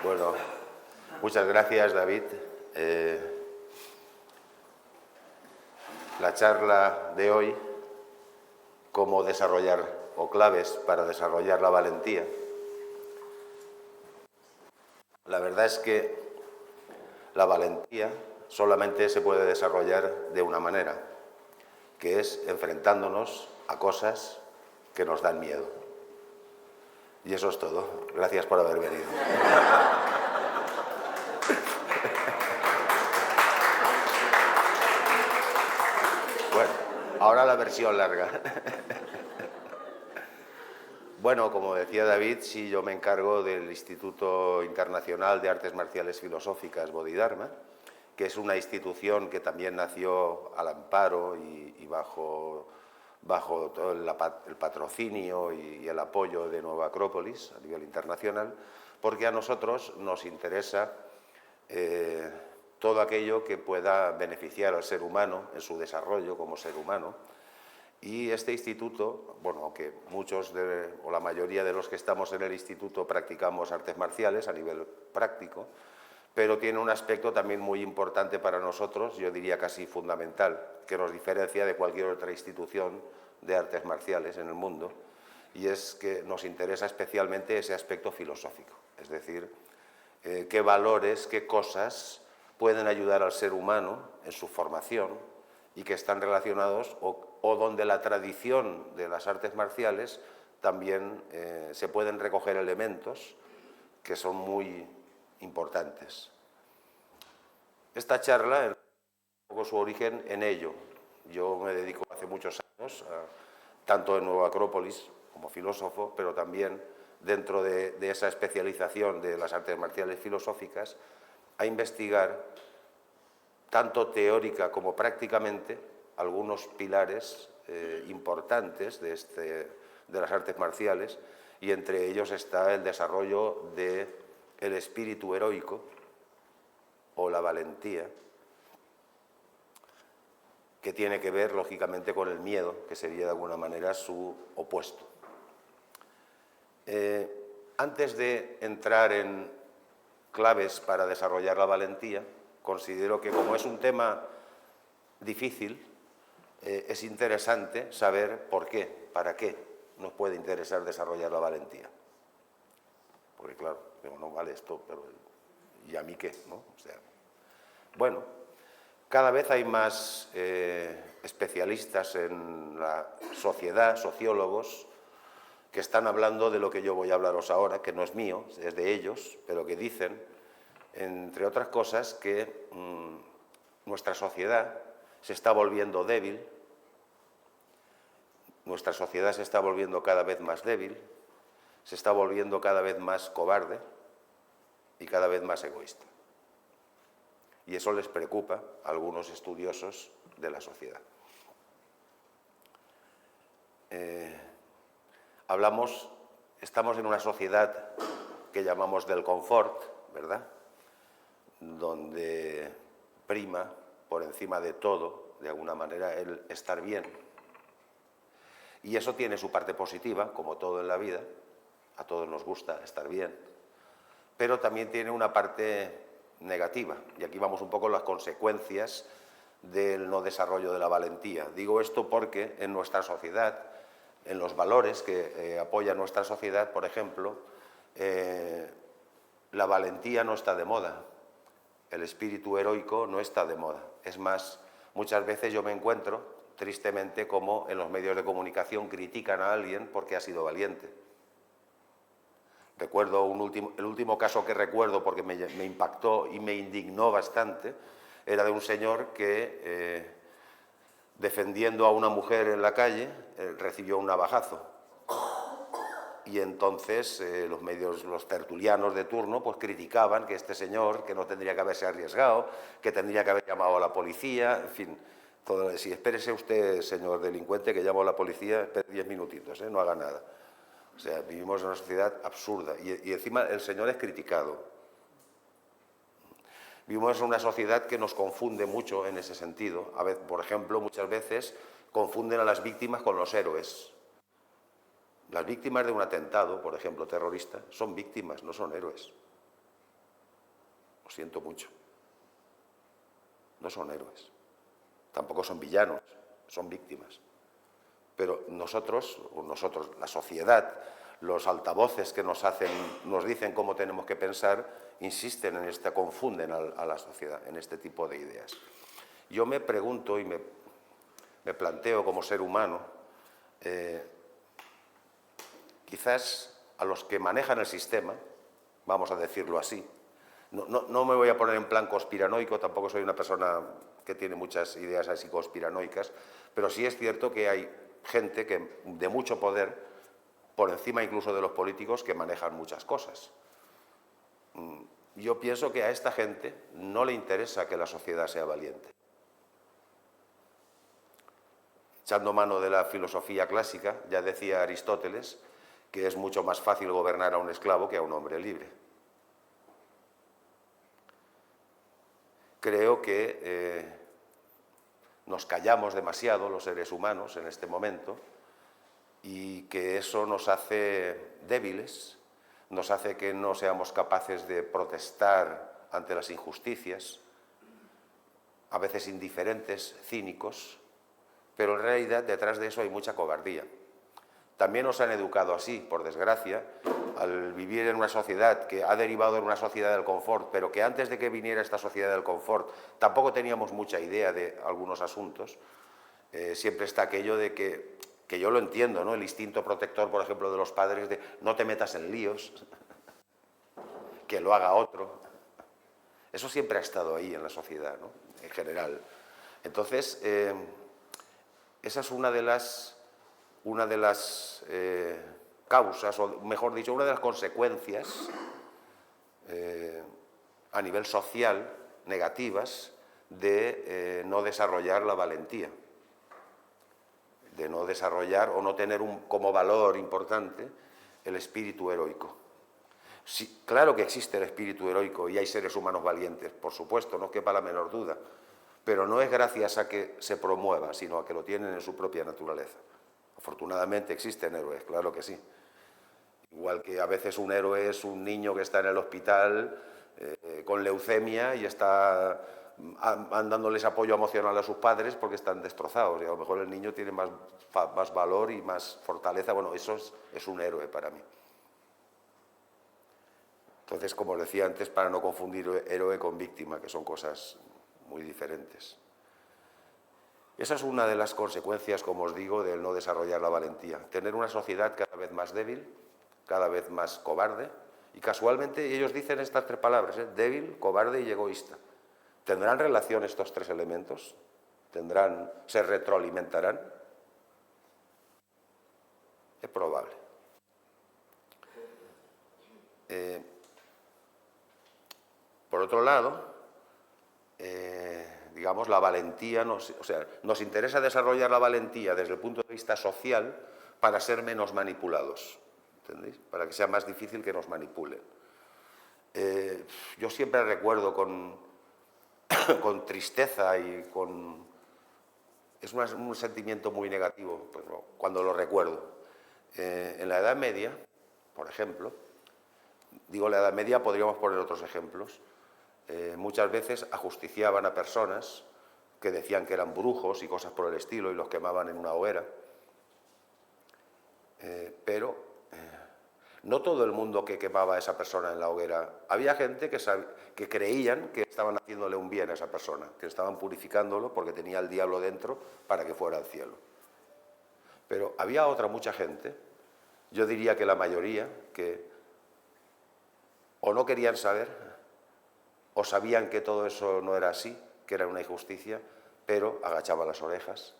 Bueno, muchas gracias, David. La charla de hoy, cómo desarrollar o claves para desarrollar la valentía. La verdad es que la valentía solamente se puede desarrollar de una manera, que es enfrentándonos a cosas que nos dan miedo. Y eso es todo. Gracias por haber venido. Bueno, ahora la versión larga. Bueno, como decía David, sí, yo me encargo del Instituto Internacional de Artes Marciales Filosóficas Bodhidharma, que es una institución que también nació al amparo y bajo todo el patrocinio y el apoyo de Nueva Acrópolis a nivel internacional, porque a nosotros nos interesa todo aquello que pueda beneficiar al ser humano en su desarrollo como ser humano. Y este instituto, bueno, aunque muchos o la mayoría de los que estamos en el instituto practicamos artes marciales a nivel práctico, pero tiene un aspecto también muy importante para nosotros, yo diría casi fundamental, que nos diferencia de cualquier otra institución de artes marciales en el mundo, y es que nos interesa especialmente ese aspecto filosófico, es decir, qué valores, qué cosas pueden ayudar al ser humano en su formación y que están relacionados o donde la tradición de las artes marciales también se pueden recoger elementos que son muy importantes. Esta charla, un poco su origen en ello. Yo me dedico hace muchos años, tanto en Nueva Acrópolis como filósofo, pero también dentro de esa especialización de las artes marciales filosóficas, a investigar, tanto teórica como prácticamente, algunos pilares importantes de las artes marciales, y entre ellos está el desarrollo del espíritu heroico o la valentía, que tiene que ver, lógicamente, con el miedo, que sería de alguna manera su opuesto. Antes de entrar en claves para desarrollar la valentía, considero que como es un tema difícil, es interesante saber por qué, para qué nos puede interesar desarrollar la valentía. Porque claro, no vale esto, pero ¿y a mí qué? ¿No? O sea, bueno, cada vez hay más especialistas en la sociedad, sociólogos, que están hablando de lo que yo voy a hablaros ahora, que no es mío, es de ellos, pero que dicen, entre otras cosas, que nuestra sociedad se está volviendo débil, nuestra sociedad se está volviendo cada vez más débil, se está volviendo cada vez más cobarde y cada vez más egoísta. Y eso les preocupa a algunos estudiosos de la sociedad. Estamos en una sociedad que llamamos del confort, ¿verdad? Donde prima por encima de todo, de alguna manera, el estar bien. Y eso tiene su parte positiva, como todo en la vida, a todos nos gusta estar bien, pero también tiene una parte negativa, y aquí vamos un poco a las consecuencias del no desarrollo de la valentía. Digo esto porque en nuestra sociedad, en los valores que apoya nuestra sociedad, por ejemplo, la valentía no está de moda, el espíritu heroico no está de moda. Es más, muchas veces yo me encuentro, tristemente, como en los medios de comunicación critican a alguien porque ha sido valiente. Recuerdo el último caso que recuerdo, porque me impactó y me indignó bastante, era de un señor que, defendiendo a una mujer en la calle, recibió un navajazo. Y entonces los medios, los tertulianos de turno, pues criticaban que este señor, que no tendría que haberse arriesgado, que tendría que haber llamado a la policía, en fin. Si espérese usted, señor delincuente, que llamo a la policía, espere 10 minutitos, no haga nada. O sea, vivimos en una sociedad absurda y encima el señor es criticado. Vivimos en una sociedad que nos confunde mucho en ese sentido. A veces, por ejemplo, muchas veces confunden a las víctimas con los héroes. Las víctimas de un atentado, por ejemplo, terrorista, son víctimas, no son héroes. Lo siento mucho. No son héroes. Tampoco son villanos, son víctimas. Pero nosotros, la sociedad, los altavoces que nos dicen cómo tenemos que pensar, insisten en confunden a la sociedad en este tipo de ideas. Yo me pregunto y me planteo como ser humano, quizás a los que manejan el sistema, vamos a decirlo así, no me voy a poner en plan conspiranoico, tampoco soy una persona que tiene muchas ideas así conspiranoicas, pero sí es cierto que hay gente de mucho poder, por encima incluso de los políticos, que manejan muchas cosas. Yo pienso que a esta gente no le interesa que la sociedad sea valiente. Echando mano de la filosofía clásica, ya decía Aristóteles que es mucho más fácil gobernar a un esclavo que a un hombre libre. Creo que nos callamos demasiado los seres humanos en este momento y que eso nos hace débiles, nos hace que no seamos capaces de protestar ante las injusticias, a veces indiferentes, cínicos, pero en realidad detrás de eso hay mucha cobardía. También nos han educado así, por desgracia, al vivir en una sociedad que ha derivado en una sociedad del confort, pero que antes de que viniera esta sociedad del confort tampoco teníamos mucha idea de algunos asuntos. Siempre está aquello de que yo lo entiendo, ¿no? El instinto protector, por ejemplo, de los padres de no te metas en líos, que lo haga otro. Eso siempre ha estado ahí en la sociedad, ¿no? En general. Entonces, esa es una de las causas, o mejor dicho, una de las consecuencias a nivel social negativas de no desarrollar la valentía, de no desarrollar o no tener como valor importante el espíritu heroico. Sí, claro que existe el espíritu heroico y hay seres humanos valientes, por supuesto, no quepa la menor duda, pero no es gracias a que se promueva, sino a que lo tienen en su propia naturaleza. Afortunadamente existen héroes, claro que sí. Igual que a veces un héroe es un niño que está en el hospital con leucemia y está dándoles apoyo emocional a sus padres porque están destrozados. Y a lo mejor el niño tiene más valor y más fortaleza. Bueno, eso es un héroe para mí. Entonces, como os decía antes, para no confundir héroe con víctima, que son cosas muy diferentes. Esa es una de las consecuencias, como os digo, del no desarrollar la valentía. Tener una sociedad cada vez más débil, cada vez más cobarde, y casualmente ellos dicen estas tres palabras, débil, cobarde y egoísta. ¿Tendrán relación estos tres elementos? ¿Se retroalimentarán? Es probable. Por otro lado, digamos, la valentía, nos interesa desarrollar la valentía desde el punto de vista social para ser menos manipulados, ¿entendéis? Para que sea más difícil que nos manipulen. Yo siempre recuerdo con tristeza y es un sentimiento muy negativo pues, cuando lo recuerdo. En la Edad Media, por ejemplo, digo la Edad Media, podríamos poner otros ejemplos, muchas veces ajusticiaban a personas que decían que eran brujos y cosas por el estilo y los quemaban en una hoguera. Pero no todo el mundo que quemaba a esa persona en la hoguera. Había gente que creían que estaban haciéndole un bien a esa persona, que estaban purificándolo porque tenía el diablo dentro para que fuera al cielo. Pero había mucha gente, yo diría que la mayoría, que o no querían saber o sabían que todo eso no era así, que era una injusticia, pero agachaban las orejas,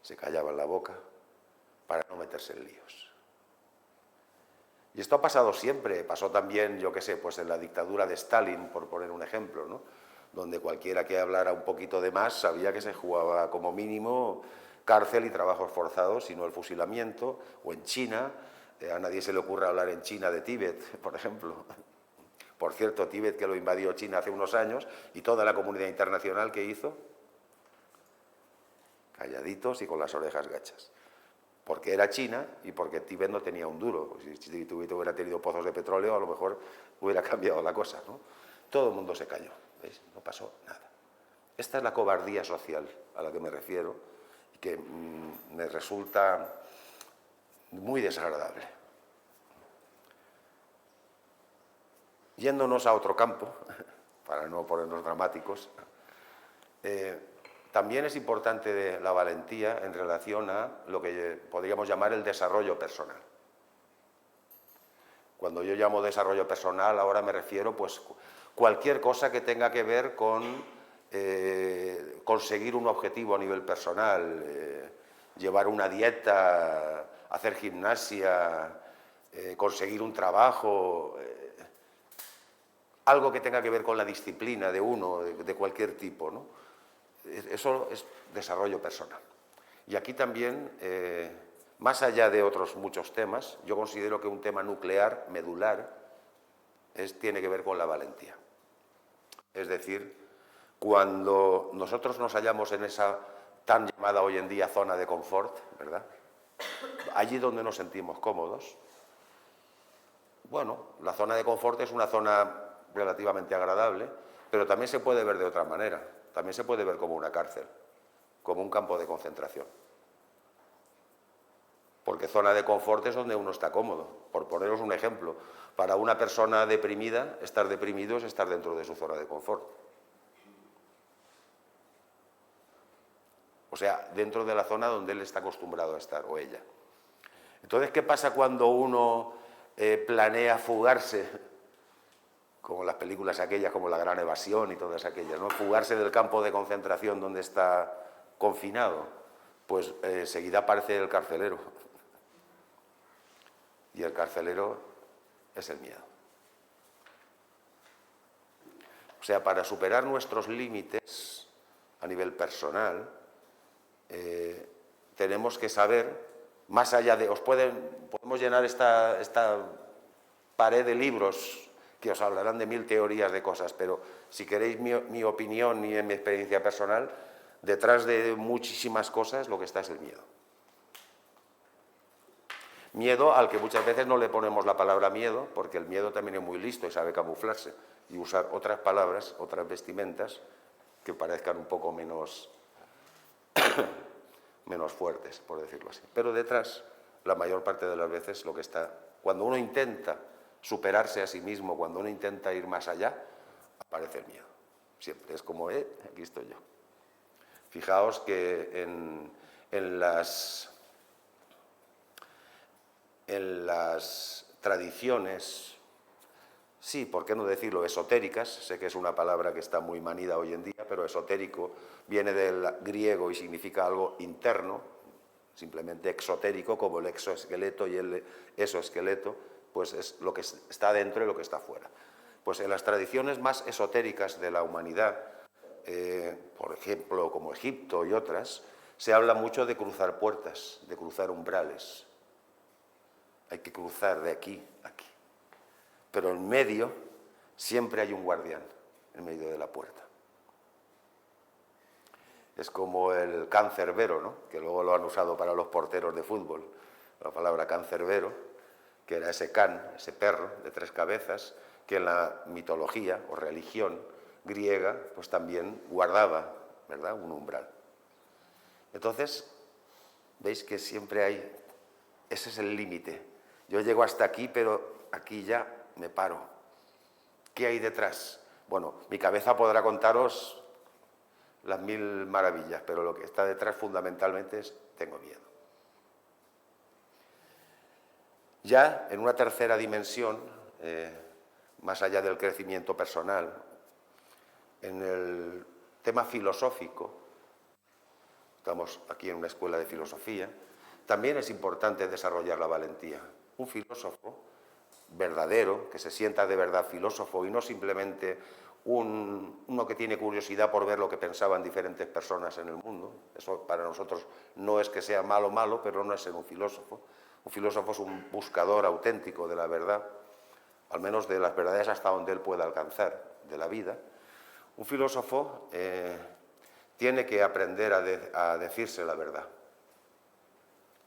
se callaban la boca para no meterse en líos. Y esto ha pasado siempre, pasó también, yo qué sé, pues en la dictadura de Stalin, por poner un ejemplo, ¿no? Donde cualquiera que hablara un poquito de más sabía que se jugaba como mínimo cárcel y trabajos forzados, sino el fusilamiento, o en China, a nadie se le ocurre hablar en China de Tíbet, por ejemplo. Por cierto, Tíbet que lo invadió China hace unos años y toda la comunidad internacional que hizo, calladitos y con las orejas gachas. Porque era China y porque Tíbet no tenía un duro. Si Tíbet hubiera tenido pozos de petróleo, a lo mejor hubiera cambiado la cosa, ¿no? todo el mundo se calló, ¿veis? No pasó nada. Esta es la cobardía social a la que me refiero y que me resulta muy desagradable. Yéndonos a otro campo, para no ponernos dramáticos, también es importante la valentía en relación a lo que podríamos llamar el desarrollo personal. Cuando yo llamo desarrollo personal, ahora me refiero pues cualquier cosa que tenga que ver con conseguir un objetivo a nivel personal, llevar una dieta, hacer gimnasia, conseguir un trabajo, algo que tenga que ver con la disciplina de uno, de cualquier tipo, ¿no? Eso es desarrollo personal. Y aquí también, más allá de otros muchos temas, yo considero que un tema nuclear, medular, tiene que ver con la valentía. Es decir, cuando nosotros nos hallamos en esa tan llamada hoy en día zona de confort, ¿verdad? Allí donde nos sentimos cómodos. Bueno, la zona de confort es una zona relativamente agradable, pero también se puede ver de otra manera. También se puede ver como una cárcel, como un campo de concentración. Porque zona de confort es donde uno está cómodo. Por poneros un ejemplo, para una persona deprimida, estar deprimido es estar dentro de su zona de confort. O sea, dentro de la zona donde él está acostumbrado a estar, o ella. Entonces, ¿qué pasa cuando uno planea fugarse? Como las películas aquellas, como La Gran Evasión y todas aquellas, ¿no? Fugarse del campo de concentración donde está confinado, pues enseguida aparece el carcelero. Y el carcelero es el miedo. O sea, para superar nuestros límites a nivel personal, tenemos que saber, más allá de... podemos llenar esta pared de libros que os hablarán de 1000 teorías de cosas, pero si queréis mi opinión y mi experiencia personal, detrás de muchísimas cosas lo que está es el miedo. Miedo al que muchas veces no le ponemos la palabra miedo, porque el miedo también es muy listo y sabe camuflarse y usar otras palabras, otras vestimentas que parezcan un poco menos fuertes, por decirlo así. Pero detrás, la mayor parte de las veces, lo que está... Cuando uno intenta superarse a sí mismo, cuando uno intenta ir más allá, aparece el miedo. Siempre es como, aquí estoy yo. Fijaos que en las tradiciones, sí, ¿por qué no decirlo?, esotéricas, sé que es una palabra que está muy manida hoy en día, pero esotérico viene del griego y significa algo interno, simplemente exotérico, como el exoesqueleto y el esoesqueleto, pues es lo que está dentro y lo que está fuera. Pues en las tradiciones más esotéricas de la humanidad, por ejemplo, como Egipto y otras, se habla mucho de cruzar puertas, de cruzar umbrales. Hay que cruzar de aquí a aquí. Pero en medio siempre hay un guardián, en medio de la puerta. Es como el cancerbero, ¿no?, que luego lo han usado para los porteros de fútbol, la palabra cancerbero, que era ese can, ese perro de 3 cabezas, que en la mitología o religión griega pues también guardaba, ¿verdad?, un umbral. Entonces, veis que siempre hay, ese es el límite. Yo llego hasta aquí, pero aquí ya me paro. ¿Qué hay detrás? Bueno, mi cabeza podrá contaros las 1000 maravillas, pero lo que está detrás fundamentalmente es tengo miedo. Ya en una tercera dimensión, más allá del crecimiento personal, en el tema filosófico, estamos aquí en una escuela de filosofía, también es importante desarrollar la valentía. Un filósofo verdadero, que se sienta de verdad filósofo y no simplemente uno que tiene curiosidad por ver lo que pensaban diferentes personas en el mundo. Eso para nosotros no es que sea malo, pero no es ser un filósofo. Un filósofo es un buscador auténtico de la verdad, al menos de las verdades hasta donde él pueda alcanzar de la vida. Un filósofo tiene que aprender a decirse la verdad.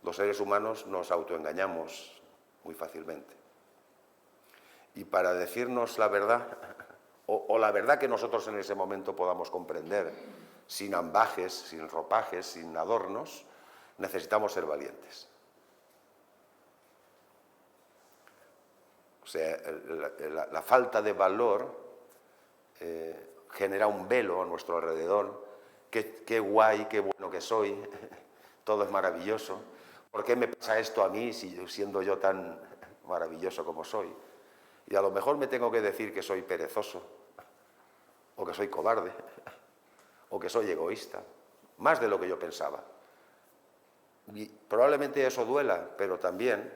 Los seres humanos nos autoengañamos muy fácilmente. Y para decirnos la verdad o la verdad que nosotros en ese momento podamos comprender, sin ambajes, sin ropajes, sin adornos, necesitamos ser valientes. O sea, la falta de valor genera un velo a nuestro alrededor. Qué guay, qué bueno que soy, todo es maravilloso. ¿Por qué me pasa esto a mí siendo yo tan maravilloso como soy? Y a lo mejor me tengo que decir que soy perezoso, o que soy cobarde, o que soy egoísta, más de lo que yo pensaba. Y probablemente eso duela, pero también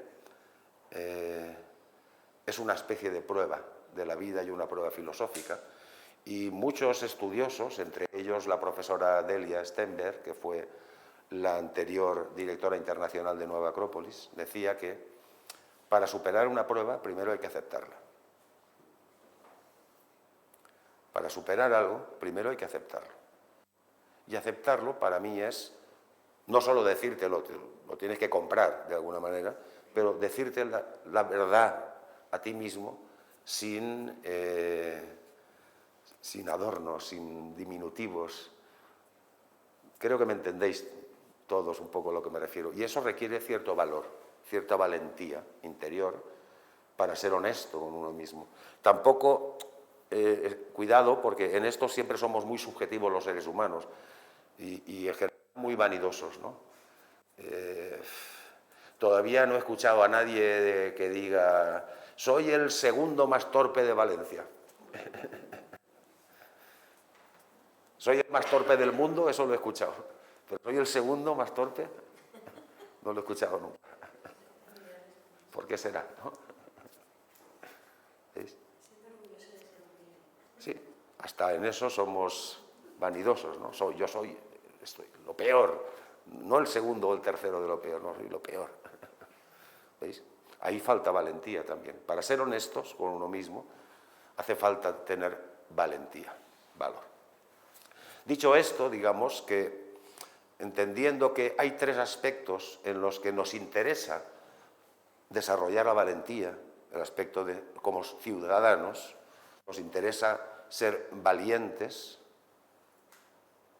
es una especie de prueba de la vida y una prueba filosófica. Y muchos estudiosos, entre ellos la profesora Delia Stenberg, que fue la anterior directora internacional de Nueva Acrópolis, decía que para superar una prueba primero hay que aceptarla. Para superar algo primero hay que aceptarlo. Y aceptarlo para mí es no solo decírtelo, lo tienes que comprar de alguna manera, pero decirte la verdad a ti mismo sin adornos, sin diminutivos. Creo que me entendéis todos un poco a lo que me refiero. Y eso requiere cierto valor, cierta valentía interior para ser honesto con uno mismo. Tampoco, cuidado, porque en esto siempre somos muy subjetivos los seres humanos y en general muy vanidosos, ¿no? Todavía no he escuchado a nadie que diga soy el segundo más torpe de Valencia. Soy el más torpe del mundo, eso lo he escuchado. Pero soy el segundo más torpe, no lo he escuchado nunca. ¿Por qué será? ¿No? ¿Veis? Sí, hasta en eso somos vanidosos, ¿no? Estoy lo peor, no el segundo o el tercero de lo peor, no, soy lo peor. ¿Veis? Ahí falta valentía también. Para ser honestos con uno mismo, hace falta tener valentía, valor. Dicho esto, digamos que, entendiendo que hay tres aspectos en los que nos interesa desarrollar la valentía, el aspecto de como ciudadanos, nos interesa ser valientes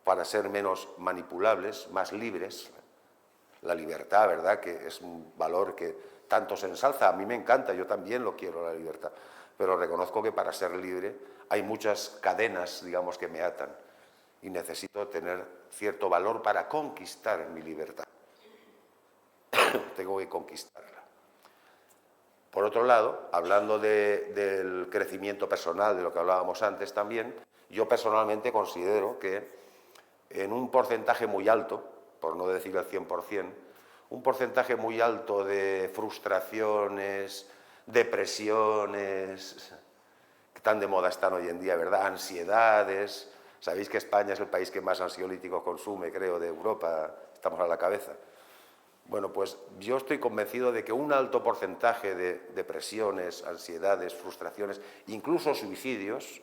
para ser menos manipulables, más libres. La libertad, ¿verdad?, que es un valor que tanto se ensalza. A mí me encanta, yo también lo quiero, la libertad. Pero reconozco que para ser libre hay muchas cadenas, digamos, que me atan. Y necesito tener cierto valor para conquistar mi libertad. Tengo que conquistarla. Por otro lado, hablando del crecimiento personal, de lo que hablábamos antes también, yo personalmente considero que en un porcentaje muy alto, por no decir el 100%, un porcentaje muy alto de frustraciones, depresiones, que tan de moda están hoy en día, ¿verdad?, ansiedades. Sabéis que España es el país que más ansiolíticos consume, creo, de Europa, estamos a la cabeza. Bueno, pues yo estoy convencido de que un alto porcentaje de depresiones, ansiedades, frustraciones, incluso suicidios,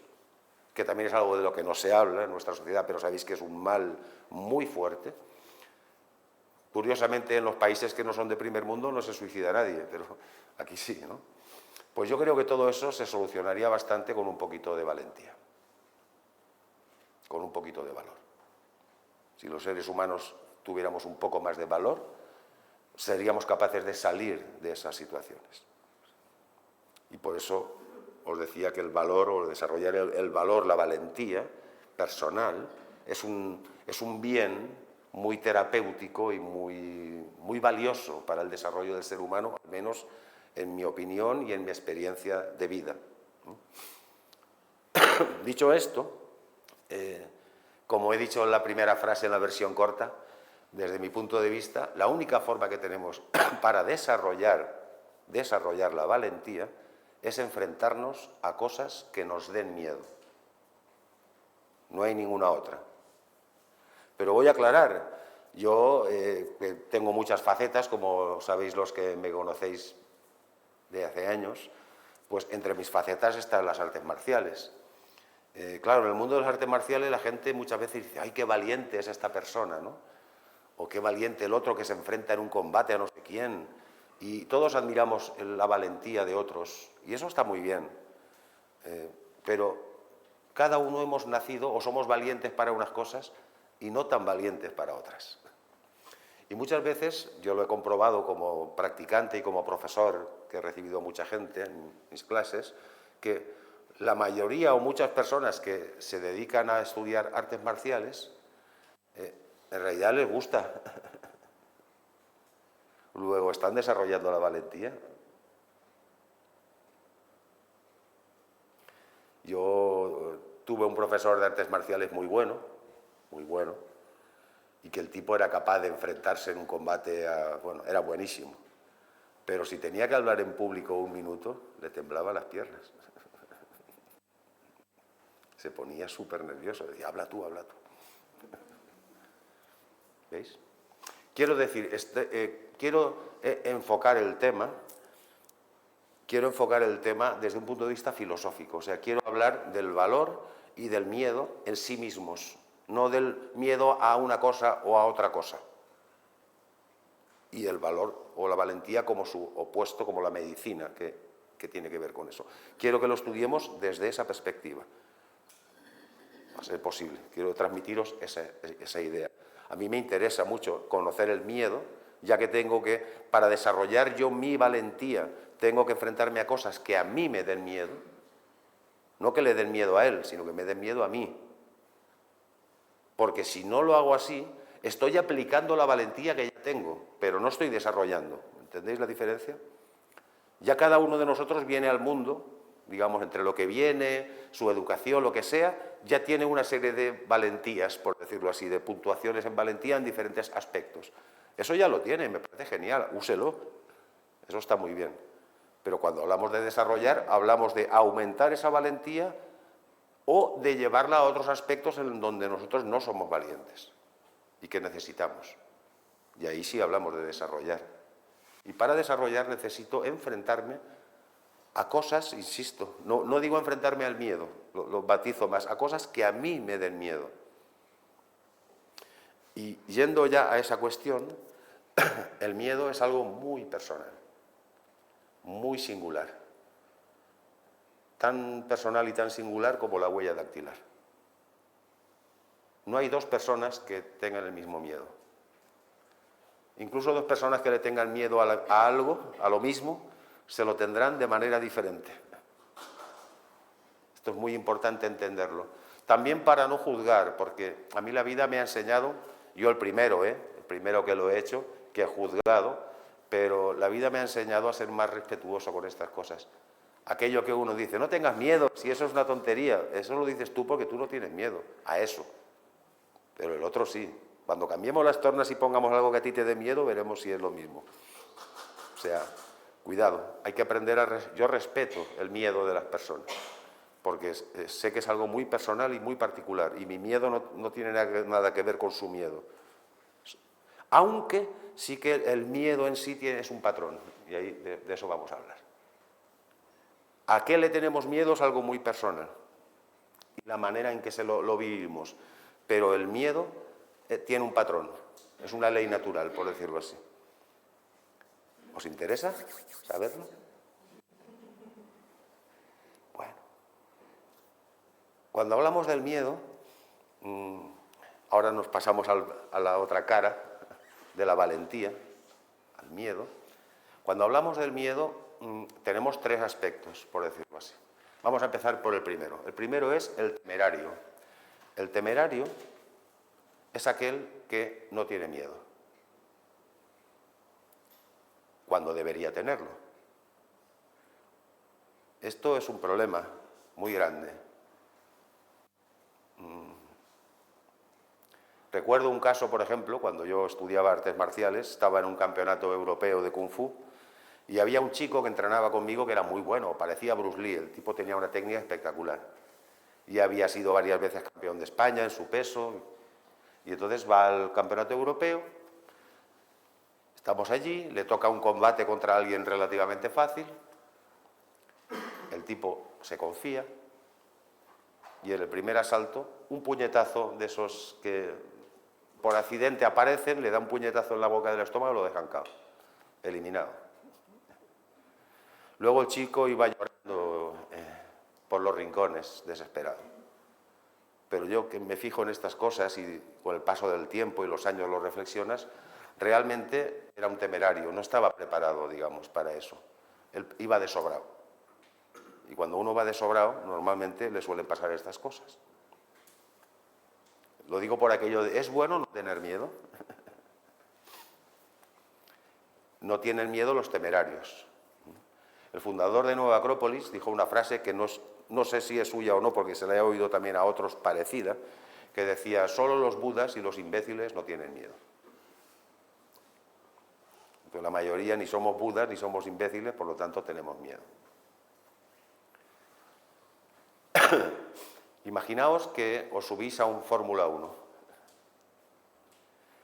que también es algo de lo que no se habla en nuestra sociedad, pero sabéis que es un mal muy fuerte. Curiosamente, en los países que no son de primer mundo no se suicida nadie, pero aquí sí, ¿no? Pues yo creo que todo eso se solucionaría bastante con un poquito de valentía, con un poquito de valor. Si los seres humanos tuviéramos un poco más de valor, seríamos capaces de salir de esas situaciones. Y por eso os decía que el valor, o desarrollar el valor, la valentía personal, es un bien muy terapéutico y muy valioso para el desarrollo del ser humano, al menos en mi opinión y en mi experiencia de vida. Dicho esto, como he dicho en la primera frase en la versión corta, desde mi punto de vista, la única forma que tenemos para desarrollar la valentía es enfrentarnos a cosas que nos den miedo. No hay ninguna otra. Pero voy a aclarar, yo tengo muchas facetas, como sabéis los que me conocéis de hace años, pues entre mis facetas están las artes marciales. Claro, en el mundo de las artes marciales la gente muchas veces dice, ¡ay, qué valiente es esta persona!, ¿no? O qué valiente el otro que se enfrenta en un combate a no sé quién. Y todos admiramos la valentía de otros, y eso está muy bien. Pero Cada uno hemos nacido o somos valientes para unas cosas y no tan valientes para otras. Y muchas veces, yo lo he comprobado como practicante y como profesor, que he recibido mucha gente en mis clases, que la mayoría o muchas personas que se dedican a estudiar artes marciales, en realidad les gusta. Luego están desarrollando la valentía. Yo tuve un profesor de artes marciales muy bueno, y que el tipo era capaz de enfrentarse en un combate, bueno, era buenísimo. Pero si tenía que hablar en público un minuto, le temblaban las piernas. Se ponía súper nervioso, decía, habla tú, habla tú. ¿Veis? Quiero decir, quiero enfocar el tema desde un punto de vista filosófico. O sea, quiero hablar del valor y del miedo en sí mismos, no del miedo a una cosa o a otra cosa. Y el valor o la valentía como su opuesto, como la medicina, que tiene que ver con eso. Quiero que lo estudiemos desde esa perspectiva. Va a ser posible. Quiero transmitiros esa idea. A mí me interesa mucho conocer el miedo, ya que tengo que, para desarrollar yo mi valentía, tengo que enfrentarme a cosas que a mí me den miedo. No que le den miedo a él, sino que me den miedo a mí. Porque si no lo hago así, estoy aplicando la valentía que ya tengo, pero no estoy desarrollando. ¿Entendéis la diferencia? Ya cada uno de nosotros viene al mundo, digamos, entre lo que viene, su educación, lo que sea, ya tiene una serie de valentías, por decirlo así, de puntuaciones en valentía en diferentes aspectos. Eso ya lo tiene, me parece genial, úselo. Eso está muy bien. Pero cuando hablamos de desarrollar, hablamos de aumentar esa valentía o de llevarla a otros aspectos en donde nosotros no somos valientes y que necesitamos. Y ahí sí hablamos de desarrollar. Y para desarrollar necesito enfrentarme a cosas, insisto, no digo enfrentarme al miedo, lo batizo más, a cosas que a mí me den miedo. Y yendo ya a esa cuestión, el miedo es algo muy personal, muy singular. Tan personal y tan singular como la huella dactilar. No hay dos personas que tengan el mismo miedo. Incluso dos personas que le tengan miedo a algo, a lo mismo, se lo tendrán de manera diferente. Esto es muy importante entenderlo. También para no juzgar, porque a mí la vida me ha enseñado, yo el primero que lo he hecho, que he juzgado, pero la vida me ha enseñado a ser más respetuoso con estas cosas. Aquello que uno dice, no tengas miedo, si eso es una tontería, eso lo dices tú porque tú no tienes miedo a eso. Pero el otro sí. Cuando cambiemos las tornas y pongamos algo que a ti te dé miedo, veremos si es lo mismo. O sea, cuidado, hay que aprender yo respeto el miedo de las personas, porque sé que es algo muy personal y muy particular, y mi miedo no tiene nada que ver con su miedo. Aunque sí que el miedo en sí es un patrón, y ahí de eso vamos a hablar. ¿A qué le tenemos miedo? Es algo muy personal, y la manera en que lo vivimos. Pero el miedo tiene un patrón, es una ley natural, por decirlo así. ¿Os interesa saberlo? Bueno, cuando hablamos del miedo, ahora nos pasamos a la otra cara de la valentía, al miedo. Cuando hablamos del miedo, tenemos tres aspectos, por decirlo así. Vamos a empezar por el primero. El primero es el temerario. El temerario es aquel que no tiene miedo, cuando debería tenerlo. Esto es un problema muy grande. Recuerdo un caso, por ejemplo, cuando yo estudiaba artes marciales, estaba en un campeonato europeo de Kung Fu y había un chico que entrenaba conmigo que era muy bueno, parecía Bruce Lee, el tipo tenía una técnica espectacular. Y había sido varias veces campeón de España en su peso. Y entonces va al campeonato europeo, estamos allí, le toca un combate contra alguien relativamente fácil, el tipo se confía y en el primer asalto un puñetazo de esos que por accidente aparecen, le da un puñetazo en la boca del estómago y lo dejan cao, eliminado. Luego el chico iba llorando por los rincones, desesperado. pero yo que me fijo en estas cosas y con el paso del tiempo y los años lo reflexionas, realmente era un temerario, no estaba preparado, digamos, para eso. Él iba de sobrado. Y cuando uno va de sobrado, normalmente le suelen pasar estas cosas. Lo digo por aquello de, ¿es bueno no tener miedo? No tienen miedo los temerarios. El fundador de Nueva Acrópolis dijo una frase que no sé si es suya o no, porque se la he oído también a otros parecida, que decía, solo los budas y los imbéciles no tienen miedo. Entonces, la mayoría ni somos budas ni somos imbéciles, por lo tanto tenemos miedo. Imaginaos que os subís a un Fórmula 1.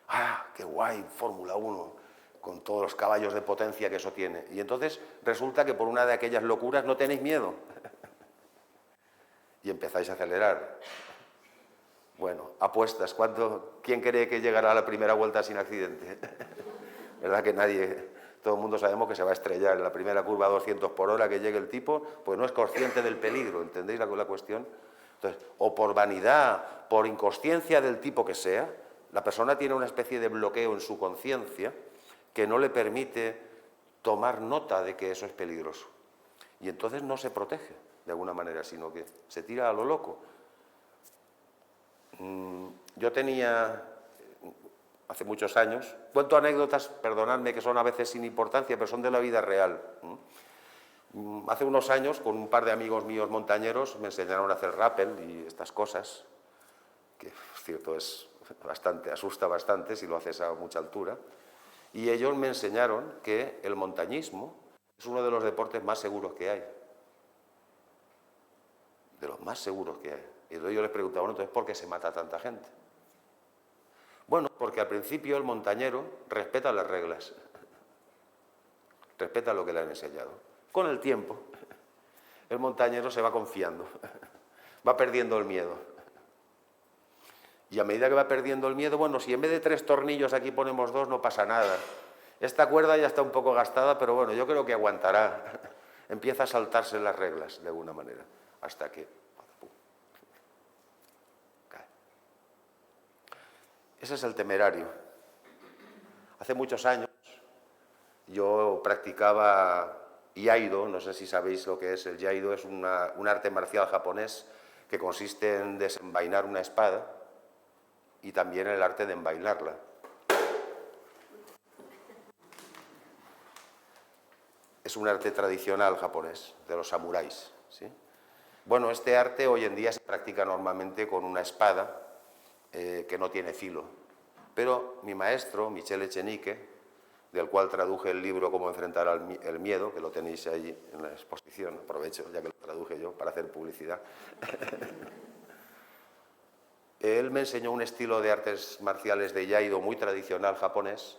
¡Ah, qué guay, Fórmula 1! Con todos los caballos de potencia que eso tiene. Y entonces resulta que por una de aquellas locuras no tenéis miedo. Y empezáis a acelerar. Bueno, apuestas. ¿Quién cree que llegará a la primera vuelta sin accidente? ¿Verdad que nadie? Todo el mundo sabemos que se va a estrellar en la primera curva a 200 por hora que llegue el tipo, pues no es consciente del peligro, ¿entendéis la cuestión? Entonces, o por vanidad, por inconsciencia del tipo que sea, la persona tiene una especie de bloqueo en su conciencia que no le permite tomar nota de que eso es peligroso. Y entonces no se protege de alguna manera, sino que se tira a lo loco. Yo tenía, hace muchos años, cuento anécdotas, perdonadme, que son a veces sin importancia, pero son de la vida real. Hace unos años, con un par de amigos míos montañeros, me enseñaron a hacer rappel y estas cosas, que es cierto, asusta bastante si lo haces a mucha altura. Y ellos me enseñaron que el montañismo es uno de los deportes más seguros que hay. De los más seguros que hay. Y entonces yo les preguntaba, bueno, entonces, ¿por qué se mata tanta gente? Bueno, porque al principio el montañero respeta las reglas. Respeta lo que le han enseñado. Con el tiempo, el montañero se va confiando. Va perdiendo el miedo. Y a medida que va perdiendo el miedo, bueno, si en vez de 3 tornillos aquí ponemos 2, no pasa nada. Esta cuerda ya está un poco gastada, pero bueno, yo creo que aguantará. Empieza a saltarse las reglas, de alguna manera, hasta que cae. Ese es el temerario. Hace muchos años yo practicaba Iaido, no sé si sabéis lo que es el Iaido, es un arte marcial japonés que consiste en desenvainar una espada y también el arte de envainarla. Es un arte tradicional japonés, de los samuráis, ¿sí? Bueno, este arte hoy en día se practica normalmente con una espada que no tiene filo. Pero mi maestro, Michele Echenique, del cual traduje el libro Cómo enfrentar el miedo, que lo tenéis ahí en la exposición, aprovecho ya que lo traduje yo para hacer publicidad. Él me enseñó un estilo de artes marciales de Iaido muy tradicional japonés,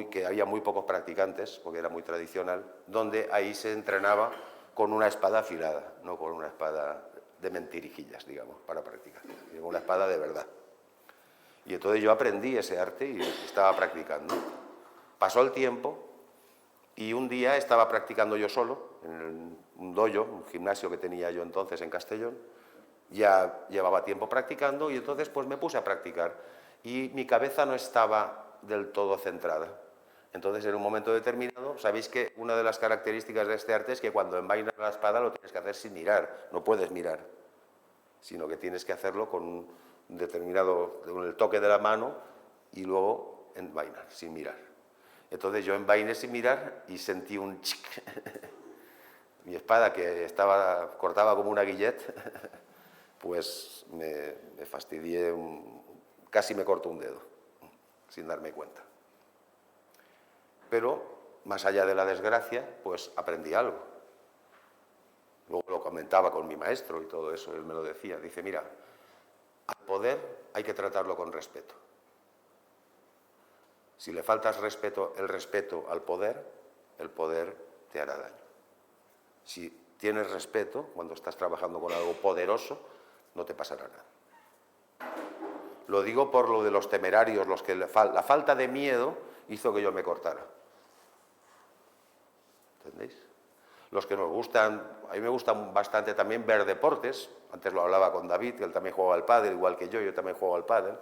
que había muy pocos practicantes, porque era muy tradicional, donde ahí se entrenaba con una espada afilada, no con una espada de mentirijillas, digamos, para practicar, sino una espada de verdad. Y entonces yo aprendí ese arte y estaba practicando. Pasó el tiempo y un día estaba practicando yo solo en un dojo, un gimnasio que tenía yo entonces en Castellón. Ya llevaba tiempo practicando y entonces pues me puse a practicar y mi cabeza no estaba del todo centrada. Entonces en un momento determinado, sabéis que una de las características de este arte es que cuando envainas la espada lo tienes que hacer sin mirar, no puedes mirar, sino que tienes que hacerlo con un determinado, con el toque de la mano y luego envainar, sin mirar. Entonces yo envainé sin mirar y sentí un chic. Mi espada, que cortaba como una guillet, pues me fastidié, casi me corto un dedo, sin darme cuenta. Pero, más allá de la desgracia, pues aprendí algo. Luego lo comentaba con mi maestro y todo eso, él me lo decía. Dice, mira, al poder hay que tratarlo con respeto. Si le faltas el respeto al poder, el poder te hará daño. Si tienes respeto, cuando estás trabajando con algo poderoso, no te pasará nada. Lo digo por lo de los temerarios, la falta de miedo hizo que yo me cortara. ¿Entendéis? Los que nos gustan, a mí me gustan bastante también ver deportes. Antes lo hablaba con David, que él también jugaba al pádel, igual que yo también juego al pádel.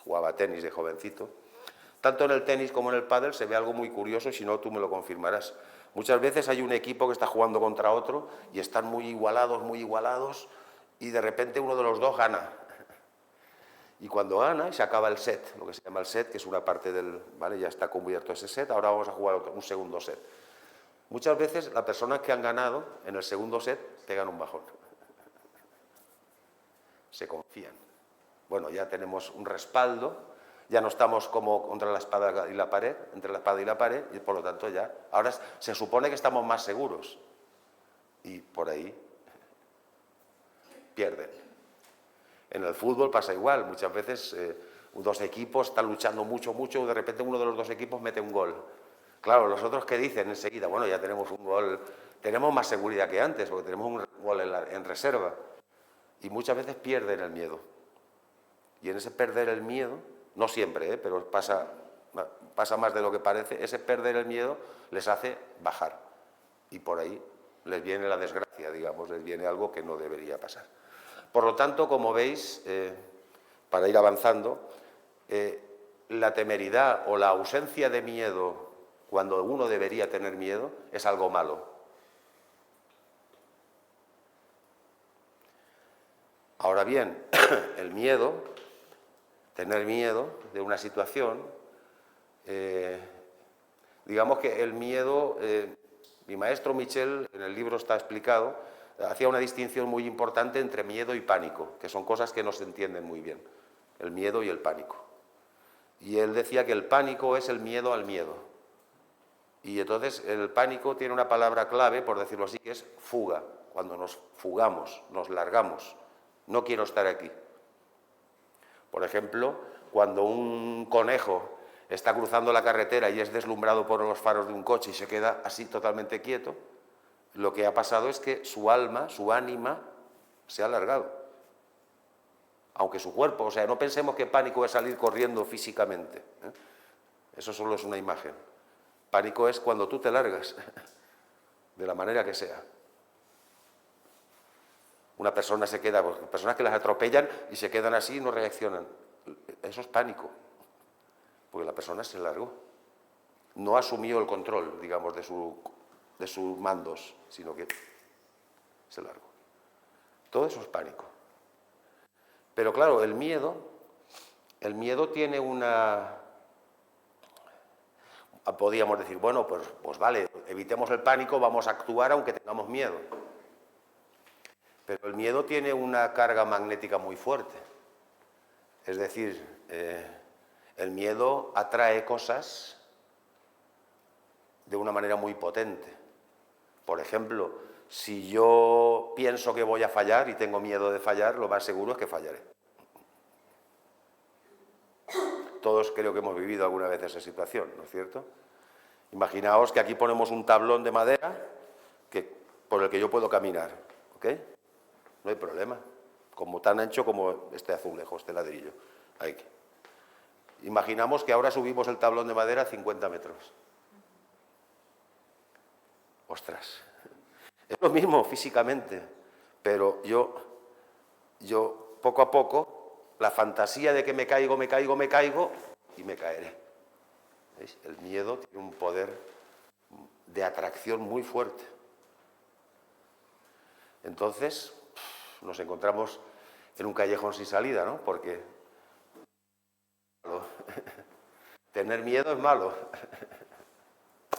Jugaba tenis de jovencito. Tanto en el tenis como en el pádel se ve algo muy curioso, y si no, tú me lo confirmarás. Muchas veces hay un equipo que está jugando contra otro y están muy igualados, y de repente uno de los dos gana. Y cuando gana, se acaba el set, lo que se llama el set, que es una parte del... ¿vale? Ya está cubierto ese set, ahora vamos a jugar un segundo set. Muchas veces las personas que han ganado en el segundo set pegan un bajón. Se confían. Bueno, ya tenemos un respaldo, ya no estamos como contra la espada y la pared, entre la espada y la pared, y por lo tanto ya... Ahora se supone que estamos más seguros. Y por ahí pierden. En el fútbol pasa igual, muchas veces dos equipos están luchando mucho, y de repente uno de los dos equipos mete un gol. Claro, los otros que dicen enseguida, bueno, ya tenemos un gol, tenemos más seguridad que antes, porque tenemos un gol en reserva. Y muchas veces pierden el miedo. Y en ese perder el miedo, no siempre, pero pasa más de lo que parece, ese perder el miedo les hace bajar. Y por ahí les viene la desgracia, digamos, les viene algo que no debería pasar. Por lo tanto, como veis, para ir avanzando, la temeridad o la ausencia de miedo cuando uno debería tener miedo es algo malo. Ahora bien, el miedo, tener miedo de una situación, digamos que el miedo, mi maestro Michel, en el libro está explicado, hacía una distinción muy importante entre miedo y pánico, que son cosas que no se entienden muy bien, el miedo y el pánico. Y él decía que el pánico es el miedo al miedo. Y entonces el pánico tiene una palabra clave, por decirlo así, que es fuga. Cuando nos fugamos, nos largamos. No quiero estar aquí. Por ejemplo, cuando un conejo está cruzando la carretera y es deslumbrado por los faros de un coche y se queda así totalmente quieto, lo que ha pasado es que su alma, su ánima, se ha alargado. Aunque su cuerpo, o sea, no pensemos que pánico es salir corriendo físicamente. Eso solo es una imagen. Pánico es cuando tú te largas, de la manera que sea. Una persona se queda, pues, personas que las atropellan y se quedan así y no reaccionan. Eso es pánico, porque la persona se largó. No asumió el control, digamos, de sus mandos, sino que se largó. Todo eso es pánico. Pero claro, el miedo tiene una... Podríamos decir, bueno, pues vale, evitemos el pánico, vamos a actuar aunque tengamos miedo. Pero el miedo tiene una carga magnética muy fuerte. Es decir, el miedo atrae cosas de una manera muy potente. Por ejemplo, si yo pienso que voy a fallar y tengo miedo de fallar, lo más seguro es que fallaré. Todos creo que hemos vivido alguna vez esa situación, ¿no es cierto? Imaginaos que aquí ponemos un tablón de madera por el que yo puedo caminar, ¿ok? No hay problema, como tan ancho como este azulejo, este ladrillo. Ahí. Imaginamos que ahora subimos el tablón de madera a 50 metros. Ostras, es lo mismo físicamente, pero yo poco a poco, la fantasía de que me caigo y me caeré. ¿Veis? El miedo tiene un poder de atracción muy fuerte. Entonces, nos encontramos en un callejón sin salida, ¿no? Porque tener miedo es malo.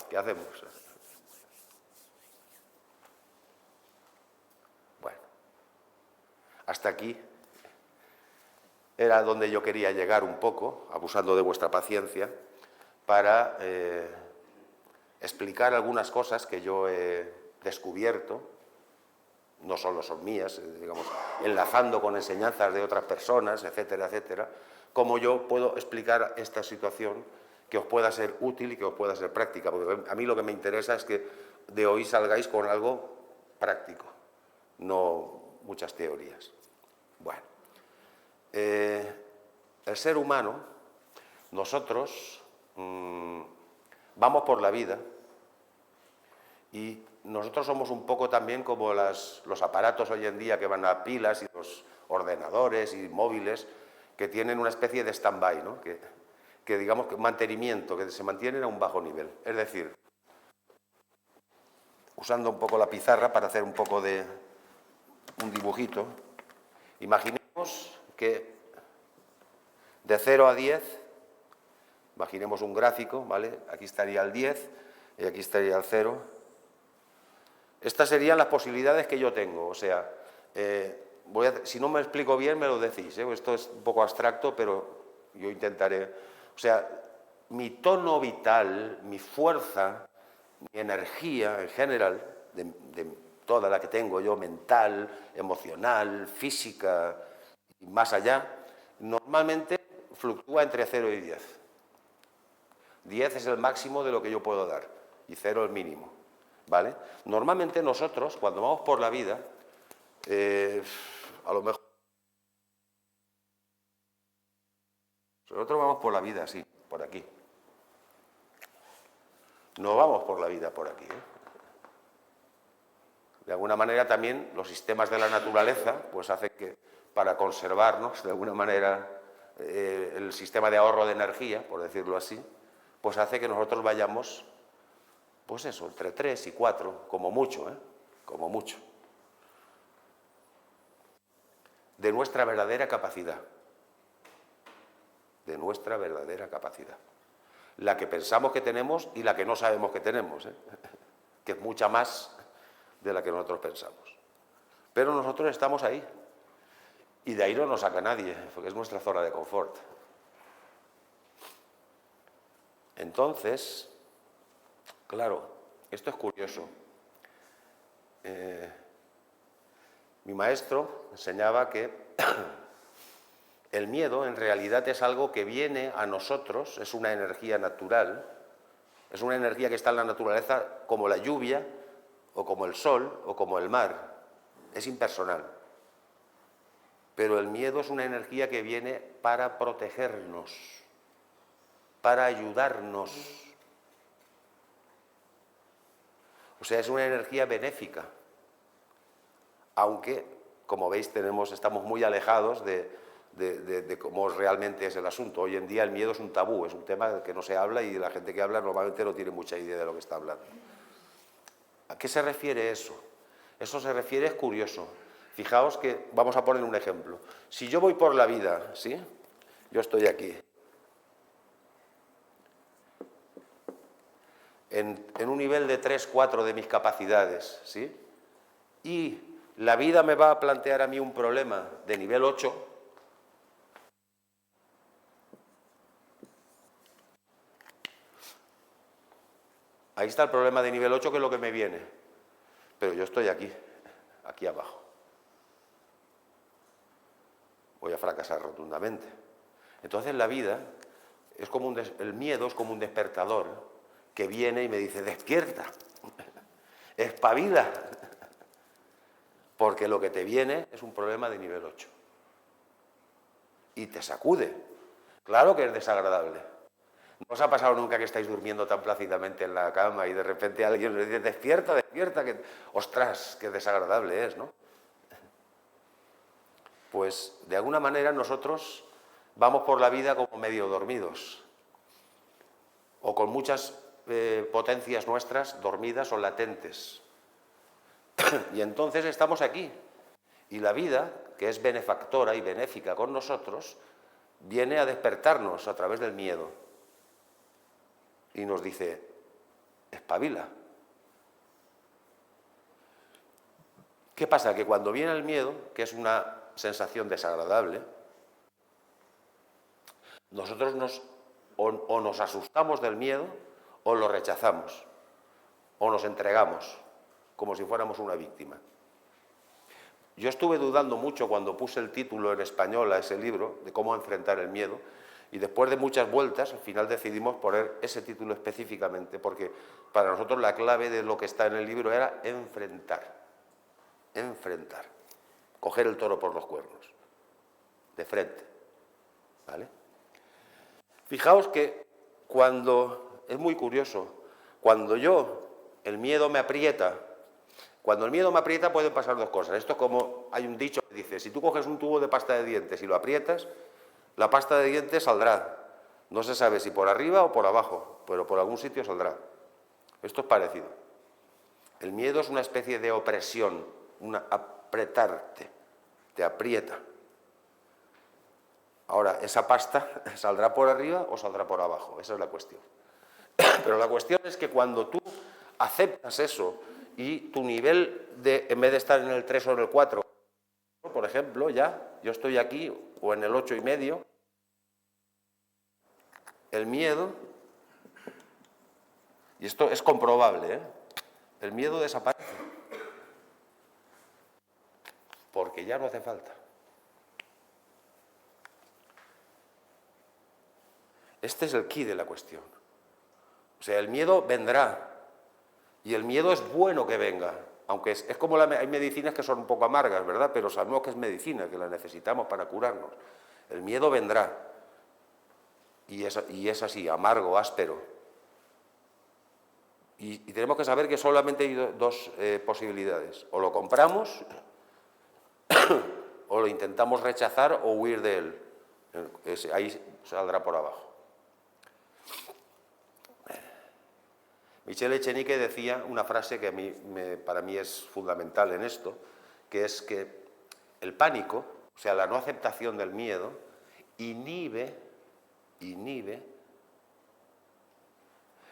¿Qué hacemos? Bueno, hasta aquí era donde yo quería llegar un poco, abusando de vuestra paciencia, para explicar algunas cosas que yo he descubierto, no solo son mías, digamos, enlazando con enseñanzas de otras personas, etcétera, etcétera, cómo yo puedo explicar esta situación que os pueda ser útil y que os pueda ser práctica, porque a mí lo que me interesa es que de hoy salgáis con algo práctico, no muchas teorías. Bueno, el ser humano, nosotros vamos por la vida Y nosotros somos un poco también como los aparatos hoy en día que van a pilas y los ordenadores y móviles que tienen una especie de stand-by, ¿no? Que digamos que mantenimiento, que se mantienen a un bajo nivel. Es decir, usando un poco la pizarra para hacer un poco de un dibujito, imaginemos que de 0 a 10, imaginemos un gráfico, ¿vale? Aquí estaría el 10 y aquí estaría el 0. Estas serían las posibilidades que yo tengo, o sea, si no me explico bien me lo decís, ¿eh? Esto es un poco abstracto, pero yo intentaré. O sea, mi tono vital, mi fuerza, mi energía en general, de toda la que tengo yo, mental, emocional, física y más allá, normalmente fluctúa entre 0 y 10. 10 es el máximo de lo que yo puedo dar y 0 el mínimo, ¿vale? Normalmente nosotros, cuando vamos por la vida, a lo mejor nosotros vamos por la vida así, por aquí. No vamos por la vida por aquí, ¿eh? De alguna manera también los sistemas de la naturaleza pues hacen que para conservarnos de alguna manera el sistema de ahorro de energía, por decirlo así, pues hace que nosotros vayamos, pues eso, entre 3 y 4, como mucho, ¿eh? Como mucho. De nuestra verdadera capacidad. De nuestra verdadera capacidad. La que pensamos que tenemos y la que no sabemos que tenemos, ¿eh? Que es mucha más de la que nosotros pensamos. Pero nosotros estamos ahí. Y de ahí no nos saca nadie, porque es nuestra zona de confort. Entonces, claro, esto es curioso. Mi maestro enseñaba que el miedo en realidad es algo que viene a nosotros, es una energía natural, es una energía que está en la naturaleza como la lluvia, o como el sol, o como el mar. Es impersonal. Pero el miedo es una energía que viene para protegernos, para ayudarnos. O sea, es una energía benéfica. Aunque, como veis, estamos muy alejados de cómo realmente es el asunto. Hoy en día el miedo es un tabú, es un tema que no se habla y la gente que habla normalmente no tiene mucha idea de lo que está hablando. ¿A qué se refiere eso? Eso se refiere, es curioso. Fijaos que, vamos a poner un ejemplo. Si yo voy por la vida, ¿sí? Yo estoy aquí. En un nivel de 3, 4 de mis capacidades, ¿sí? Y la vida me va a plantear a mí un problema de nivel 8, ahí está el problema de nivel 8, que es lo que me viene. Pero yo estoy aquí, aquí abajo. Voy a fracasar rotundamente. Entonces la vida es como el miedo es como un despertador que viene y me dice: despierta, espabila, porque lo que te viene es un problema de nivel 8. Y te sacude. Claro que es desagradable. ¿No os ha pasado nunca que estáis durmiendo tan plácidamente en la cama y de repente alguien os dice: despierta, despierta, que ostras, qué desagradable es, ¿no? Pues de alguna manera nosotros vamos por la vida como medio dormidos, o con muchas potencias nuestras dormidas o latentes. Y entonces estamos aquí. Y la vida, que es benefactora y benéfica con nosotros, viene a despertarnos a través del miedo. Y nos dice: espabila. ¿Qué pasa? Que cuando viene el miedo, que es una sensación desagradable, nosotros o nos asustamos del miedo, o lo rechazamos, o nos entregamos, como si fuéramos una víctima. Yo estuve dudando mucho cuando puse el título en español a ese libro, de cómo enfrentar el miedo, y después de muchas vueltas, al final decidimos poner ese título específicamente, porque para nosotros la clave de lo que está en el libro era enfrentar. Enfrentar. Coger el toro por los cuernos. De frente. ¿Vale? Fijaos que es muy curioso, cuando yo el miedo me aprieta. Cuando el miedo me aprieta pueden pasar dos cosas. Esto es como, hay un dicho que dice, si tú coges un tubo de pasta de dientes y lo aprietas, la pasta de dientes saldrá. No se sabe si por arriba o por abajo, pero por algún sitio saldrá. Esto es parecido. El miedo es una especie de opresión, apretarte, te aprieta. Ahora, esa pasta saldrá por arriba o saldrá por abajo, esa es la cuestión. Pero la cuestión es que cuando tú aceptas eso y tu nivel de, en vez de estar en el 3 o en el 4, por ejemplo, ya, yo estoy aquí o en el 8,5, el miedo, y esto es comprobable, ¿eh? El miedo desaparece, porque ya no hace falta. Este es el quid de la cuestión. O sea, el miedo vendrá, y el miedo es bueno que venga, aunque es como hay medicinas que son un poco amargas, ¿verdad? Pero sabemos que es medicina, que la necesitamos para curarnos. El miedo vendrá, y es así, amargo, áspero. Y tenemos que saber que solamente hay dos posibilidades. O lo compramos, o lo intentamos rechazar o huir de él. Ahí saldrá por abajo. Michel Echenique decía una frase que para mí es fundamental en esto, que es que el pánico, o sea, la no aceptación del miedo, inhibe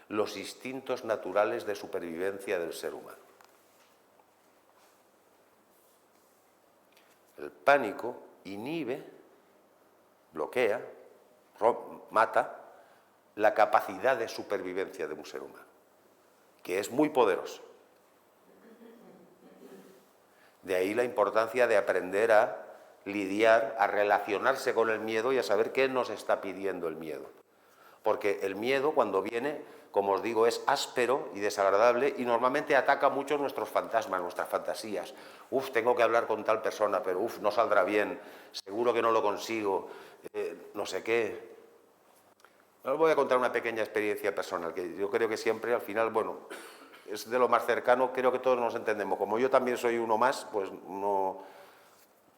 los instintos naturales de supervivencia del ser humano. El pánico inhibe, bloquea, mata la capacidad de supervivencia de un ser humano, que es muy poderoso. De ahí la importancia de aprender a lidiar, a relacionarse con el miedo y a saber qué nos está pidiendo el miedo. Porque el miedo, cuando viene, como os digo, es áspero y desagradable y normalmente ataca mucho nuestros fantasmas, nuestras fantasías. Uf, tengo que hablar con tal persona, pero uf, no saldrá bien, seguro que no lo consigo, no sé qué. Os voy a contar una pequeña experiencia personal, que yo creo que siempre, al final, bueno, es de lo más cercano, creo que todos nos entendemos. Como yo también soy uno más, pues no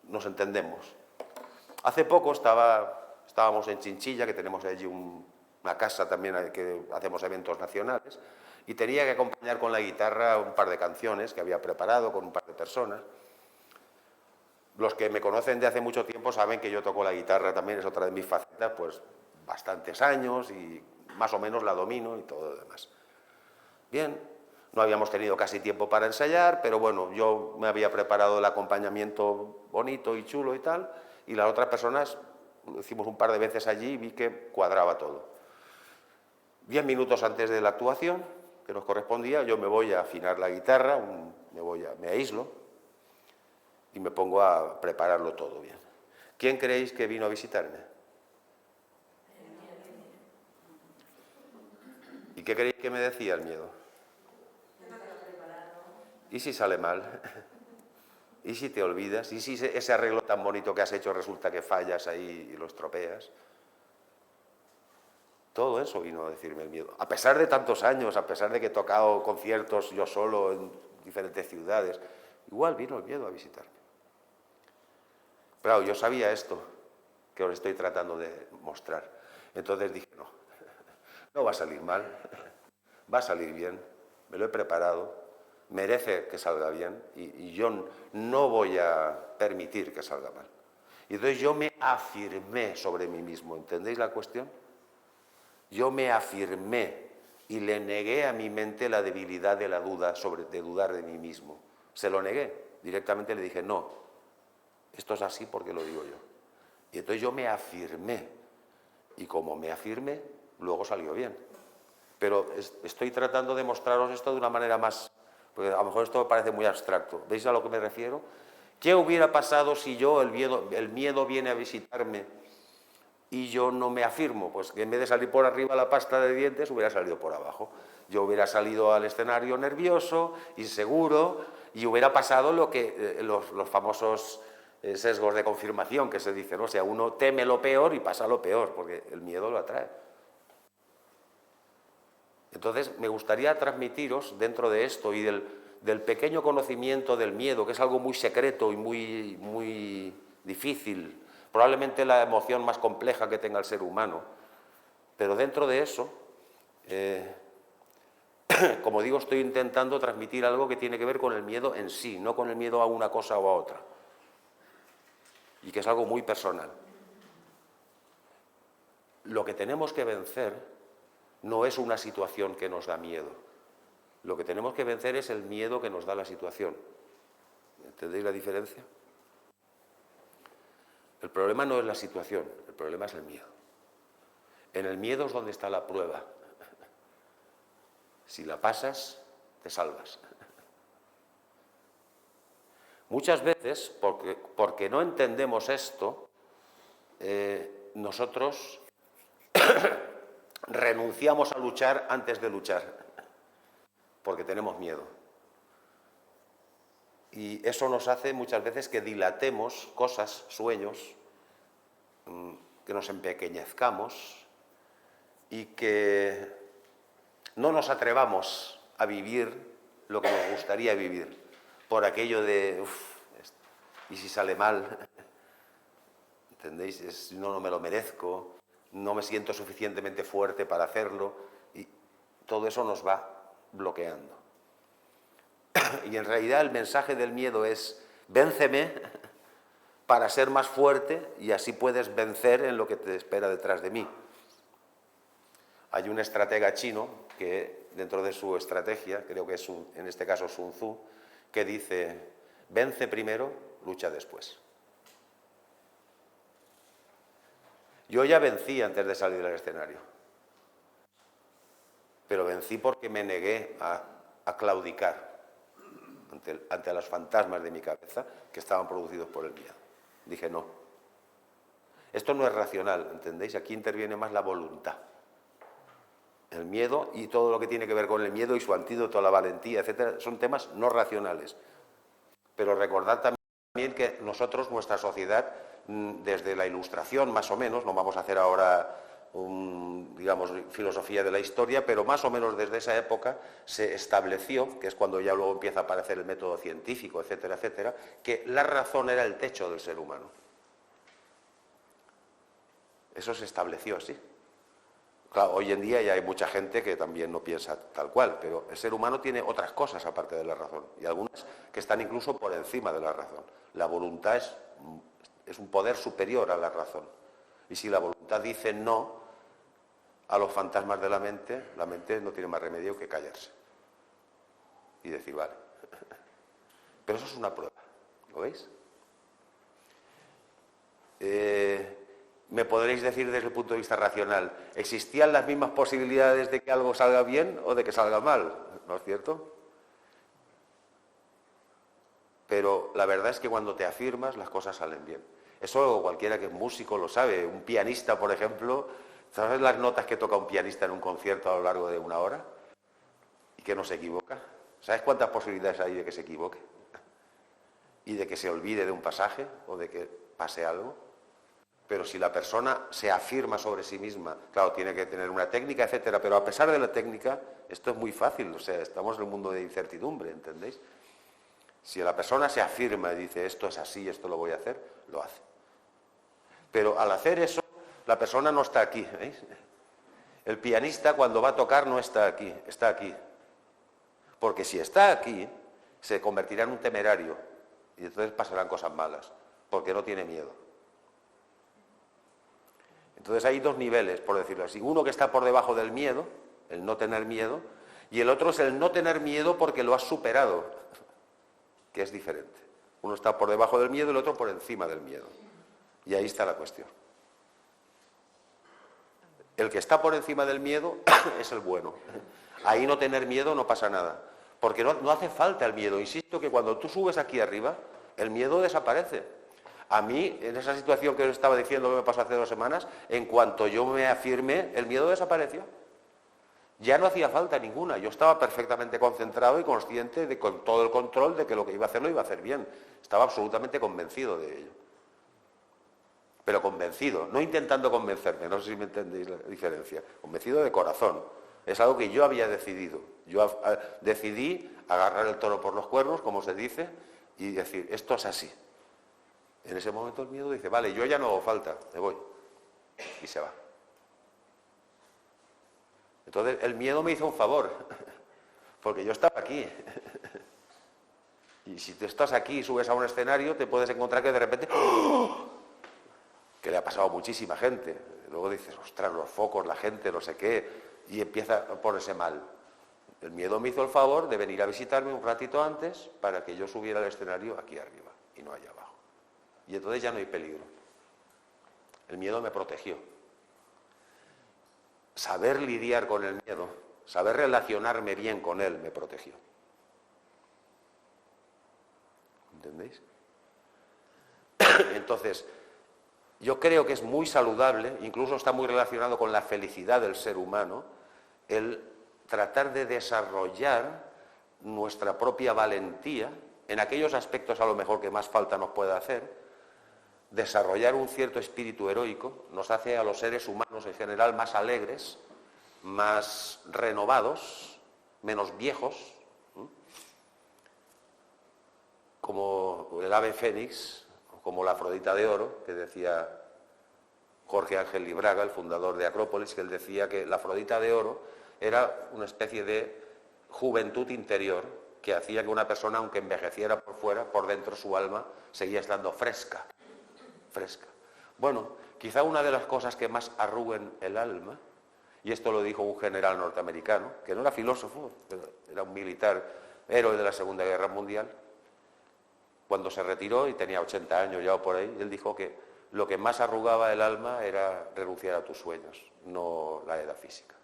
nos entendemos. Hace poco estábamos en Chinchilla, que tenemos allí una casa también que hacemos eventos nacionales, y tenía que acompañar con la guitarra un par de canciones que había preparado con un par de personas. Los que me conocen de hace mucho tiempo saben que yo toco la guitarra también, es otra de mis facetas, pues bastantes años y más o menos la domino y todo lo demás. Bien, no habíamos tenido casi tiempo para ensayar, pero bueno, yo me había preparado el acompañamiento bonito y chulo y tal, y las otras personas lo hicimos un par de veces allí y vi que cuadraba todo. 10 minutos antes de la actuación, que nos correspondía, yo me voy a afinar la guitarra, me aíslo y me pongo a prepararlo todo bien. ¿Quién creéis que vino a visitarme? ¿Y qué creéis que me decía el miedo? ¿Y si sale mal? ¿Y si te olvidas? ¿Y si ese arreglo tan bonito que has hecho resulta que fallas ahí y lo estropeas? Todo eso vino a decirme el miedo. A pesar de tantos años, a pesar de que he tocado conciertos yo solo en diferentes ciudades, igual vino el miedo a visitarme. Pero yo sabía esto que os estoy tratando de mostrar. Entonces dije, no va a salir mal, va a salir bien, me lo he preparado, merece que salga bien y yo no voy a permitir que salga mal. Y entonces yo me afirmé sobre mí mismo, ¿entendéis la cuestión? Yo me afirmé y le negué a mi mente la debilidad de la duda, de dudar de mí mismo. Se lo negué, directamente le dije, no, esto es así porque lo digo yo. Y entonces yo me afirmé, y como me afirmé, luego salió bien. Pero estoy tratando de mostraros esto de una manera más, porque a lo mejor esto me parece muy abstracto. ¿Veis a lo que me refiero? ¿Qué hubiera pasado si el miedo viene a visitarme y yo no me afirmo? Pues que en vez de salir por arriba la pasta de dientes, hubiera salido por abajo. Yo hubiera salido al escenario nervioso, inseguro, y hubiera pasado lo que los famosos sesgos de confirmación que se dicen, ¿no? O sea, uno teme lo peor y pasa lo peor, porque el miedo lo atrae. Entonces, me gustaría transmitiros dentro de esto y del pequeño conocimiento del miedo, que es algo muy secreto y muy difícil, probablemente la emoción más compleja que tenga el ser humano, pero dentro de eso, como digo, estoy intentando transmitir algo que tiene que ver con el miedo en sí, no con el miedo a una cosa o a otra, y que es algo muy personal. Lo que tenemos que vencer no es una situación que nos da miedo. Lo que tenemos que vencer es el miedo que nos da la situación. ¿Entendéis la diferencia? El problema no es la situación, el problema es el miedo. En el miedo es donde está la prueba. Si la pasas, te salvas. Muchas veces, porque no entendemos esto, nosotros renunciamos a luchar antes de luchar, porque tenemos miedo. Y eso nos hace muchas veces que dilatemos cosas, sueños, que nos empequeñezcamos y que no nos atrevamos a vivir lo que nos gustaría vivir, por aquello de, ¿y si sale mal? ¿Entendéis? No me lo merezco, no me siento suficientemente fuerte para hacerlo, y todo eso nos va bloqueando. Y en realidad el mensaje del miedo es: vénceme para ser más fuerte y así puedes vencer en lo que te espera detrás de mí. Hay un estratega chino que dentro de su estrategia, creo que es en este caso Sun Tzu, que dice: vence primero, lucha después. Yo ya vencí antes de salir al escenario, pero vencí porque me negué a claudicar ante los fantasmas de mi cabeza que estaban producidos por el miedo. Dije no. Esto no es racional, ¿entendéis? Aquí interviene más la voluntad. El miedo y todo lo que tiene que ver con el miedo y su antídoto, la valentía, etcétera, son temas no racionales. Pero recordad también que nosotros, nuestra sociedad, desde la Ilustración más o menos, no vamos a hacer ahora digamos, filosofía de la historia, pero más o menos desde esa época se estableció, que es cuando ya luego empieza a aparecer el método científico, etcétera, etcétera, que la razón era el techo del ser humano. Eso se estableció así. Claro, hoy en día ya hay mucha gente que también no piensa tal cual, pero el ser humano tiene otras cosas aparte de la razón, y algunas que están incluso por encima de la razón. La voluntad es un poder superior a la razón. Y si la voluntad dice no a los fantasmas de la mente no tiene más remedio que callarse y decir vale. Pero eso es una prueba, ¿lo veis? Me podréis decir desde el punto de vista racional, ¿existían las mismas posibilidades de que algo salga bien o de que salga mal? ¿No es cierto? Pero la verdad es que cuando te afirmas las cosas salen bien. Eso cualquiera que es músico lo sabe. Un pianista, por ejemplo, ¿sabes las notas que toca un pianista en un concierto a lo largo de una hora? Y que no se equivoca. ¿Sabes cuántas posibilidades hay de que se equivoque? Y de que se olvide de un pasaje o de que pase algo. Pero si la persona se afirma sobre sí misma, claro, tiene que tener una técnica, etcétera, pero a pesar de la técnica, esto es muy fácil, o sea, estamos en un mundo de incertidumbre, ¿entendéis? Si la persona se afirma y dice esto es así, esto lo voy a hacer, lo hace. Pero al hacer eso, la persona no está aquí, ¿veis? El pianista cuando va a tocar no está aquí, está aquí. Porque si está aquí, se convertirá en un temerario y entonces pasarán cosas malas, porque no tiene miedo. Entonces hay dos niveles, por decirlo así. Uno que está por debajo del miedo, el no tener miedo, y el otro es el no tener miedo porque lo has superado, que es diferente. Uno está por debajo del miedo y el otro por encima del miedo. Y ahí está la cuestión. El que está por encima del miedo es el bueno. Ahí no tener miedo no pasa nada. Porque no hace falta el miedo. Insisto que cuando tú subes aquí arriba, el miedo desaparece. A mí, en esa situación que os estaba diciendo que me pasó hace 2 semanas, en cuanto yo me afirmé, el miedo desapareció. Ya no hacía falta ninguna. Yo estaba perfectamente concentrado y consciente de con todo el control de que lo que iba a hacer lo iba a hacer bien. Estaba absolutamente convencido de ello. Pero convencido, no intentando convencerme, no sé si me entendéis la diferencia. Convencido de corazón. Es algo que yo había decidido. Yo decidí agarrar el toro por los cuernos, como se dice, y decir, esto es así. En ese momento el miedo dice, vale, yo ya no hago falta, me voy. Y se va. Entonces el miedo me hizo un favor, porque yo estaba aquí. Y si tú estás aquí y subes a un escenario, te puedes encontrar que de repente... ¡oh! Que le ha pasado a muchísima gente. Luego dices, ostras, los focos, la gente, no sé qué, y empieza a ponerse mal. El miedo me hizo el favor de venir a visitarme un ratito antes para que yo subiera al escenario aquí arriba y no allá abajo. Y entonces ya no hay peligro. El miedo me protegió. Saber lidiar con el miedo, saber relacionarme bien con él, me protegió. ¿Entendéis? Entonces, yo creo que es muy saludable, incluso está muy relacionado con la felicidad del ser humano, el tratar de desarrollar nuestra propia valentía en aquellos aspectos a lo mejor que más falta nos puede hacer. Desarrollar un cierto espíritu heroico nos hace a los seres humanos en general más alegres, más renovados, menos viejos, como el ave fénix, como la Afrodita de oro, que decía Jorge Ángel Libraga, el fundador de Acrópolis, que él decía que la Afrodita de oro era una especie de juventud interior que hacía que una persona, aunque envejeciera por fuera, por dentro su alma seguía estando fresca. Bueno, quizá una de las cosas que más arruguen el alma, y esto lo dijo un general norteamericano, que no era filósofo, pero era un militar, héroe de la Segunda Guerra Mundial, cuando se retiró y tenía 80 años ya o por ahí, él dijo que lo que más arrugaba el alma era renunciar a tus sueños, no la edad física.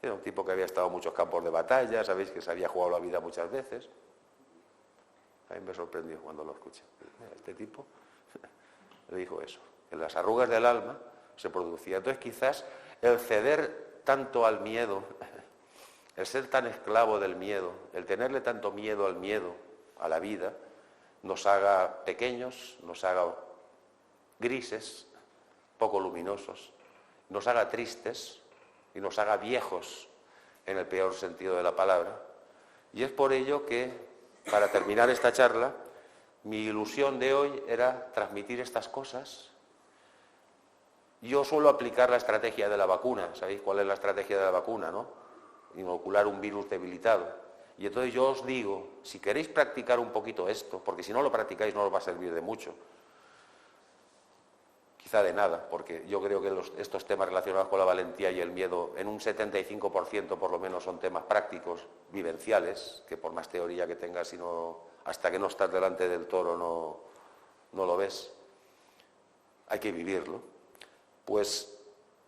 Era un tipo que había estado en muchos campos de batalla, sabéis que se había jugado la vida muchas veces. A mí me sorprendió cuando lo escuché. Este tipo le dijo eso, que las arrugas del alma se producían. Entonces quizás el ceder tanto al miedo, el ser tan esclavo del miedo, el tenerle tanto miedo al miedo, a la vida, nos haga pequeños, nos haga grises, poco luminosos, nos haga tristes y nos haga viejos en el peor sentido de la palabra. Y es por ello que, para terminar esta charla, mi ilusión de hoy era transmitir estas cosas. Yo suelo aplicar la estrategia de la vacuna. ¿Sabéis cuál es la estrategia de la vacuna, no? Inocular un virus debilitado. Y entonces yo os digo, si queréis practicar un poquito esto, porque si no lo practicáis no os va a servir de mucho, quizá de nada, porque yo creo que estos temas relacionados con la valentía y el miedo, en un 75% por lo menos son temas prácticos, vivenciales, que por más teoría que tengas, hasta que no estás delante del toro no lo ves. Hay que vivirlo. Pues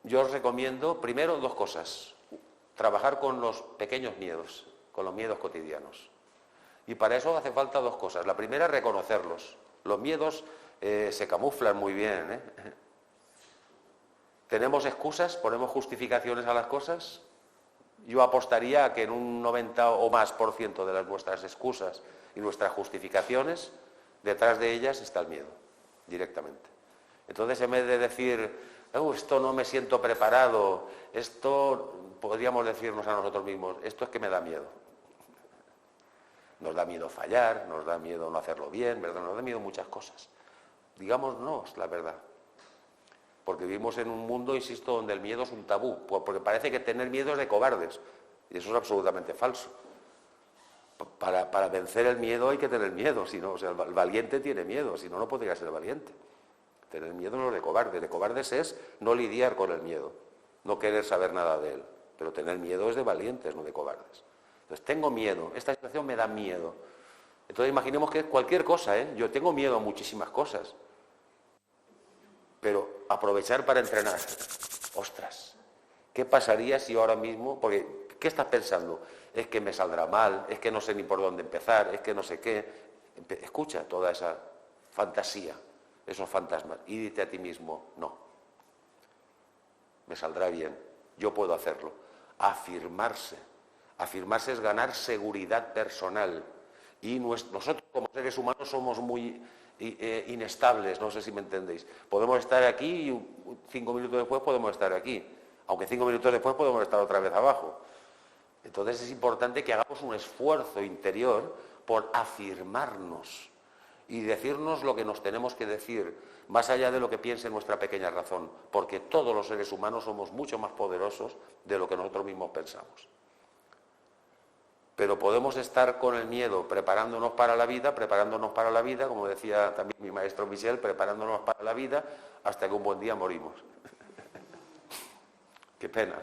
yo os recomiendo, primero, dos cosas. Trabajar con los pequeños miedos, con los miedos cotidianos. Y para eso hace falta dos cosas. La primera, reconocerlos. Los miedos se camuflan muy bien, ¿eh? ¿Tenemos excusas? ¿Ponemos justificaciones a las cosas? Yo apostaría a que en un 90 o más % de las nuestras excusas y nuestras justificaciones, detrás de ellas está el miedo, directamente. Entonces, en vez de decir, esto no me siento preparado, esto podríamos decirnos a nosotros mismos, esto es que me da miedo. Nos da miedo fallar, nos da miedo no hacerlo bien, ¿verdad? Nos da miedo muchas cosas. Digámonos la verdad. Porque vivimos en un mundo, insisto, donde el miedo es un tabú, porque parece que tener miedo es de cobardes, y eso es absolutamente falso. Para vencer el miedo hay que tener miedo, si no, o sea, el valiente tiene miedo, si no, no podría ser valiente. Tener miedo no es de cobarde, de cobardes es no lidiar con el miedo, no querer saber nada de él, pero tener miedo es de valientes, no de cobardes. Entonces, tengo miedo, esta situación me da miedo. Entonces, imaginemos que es cualquier cosa, ¿eh? Yo tengo miedo a muchísimas cosas, pero aprovechar para entrenar. Ostras, ¿qué pasaría si ahora mismo, porque, ¿qué estás pensando? Es que me saldrá mal, es que no sé ni por dónde empezar, es que no sé qué. Escucha toda esa fantasía, esos fantasmas, y dite a ti mismo, no, me saldrá bien, yo puedo hacerlo. Afirmarse. Afirmarse es ganar seguridad personal. Y nosotros como seres humanos somos muy inestables, no sé si me entendéis. Podemos estar aquí y 5 minutos después podemos estar aquí. aunque 5 minutos después podemos estar otra vez abajo. Entonces es importante que hagamos un esfuerzo interior por afirmarnos y decirnos lo que nos tenemos que decir, más allá de lo que piense nuestra pequeña razón, porque todos los seres humanos somos mucho más poderosos de lo que nosotros mismos pensamos. Pero podemos estar con el miedo preparándonos para la vida, como decía también mi maestro Michel, preparándonos para la vida hasta que un buen día morimos. Qué pena,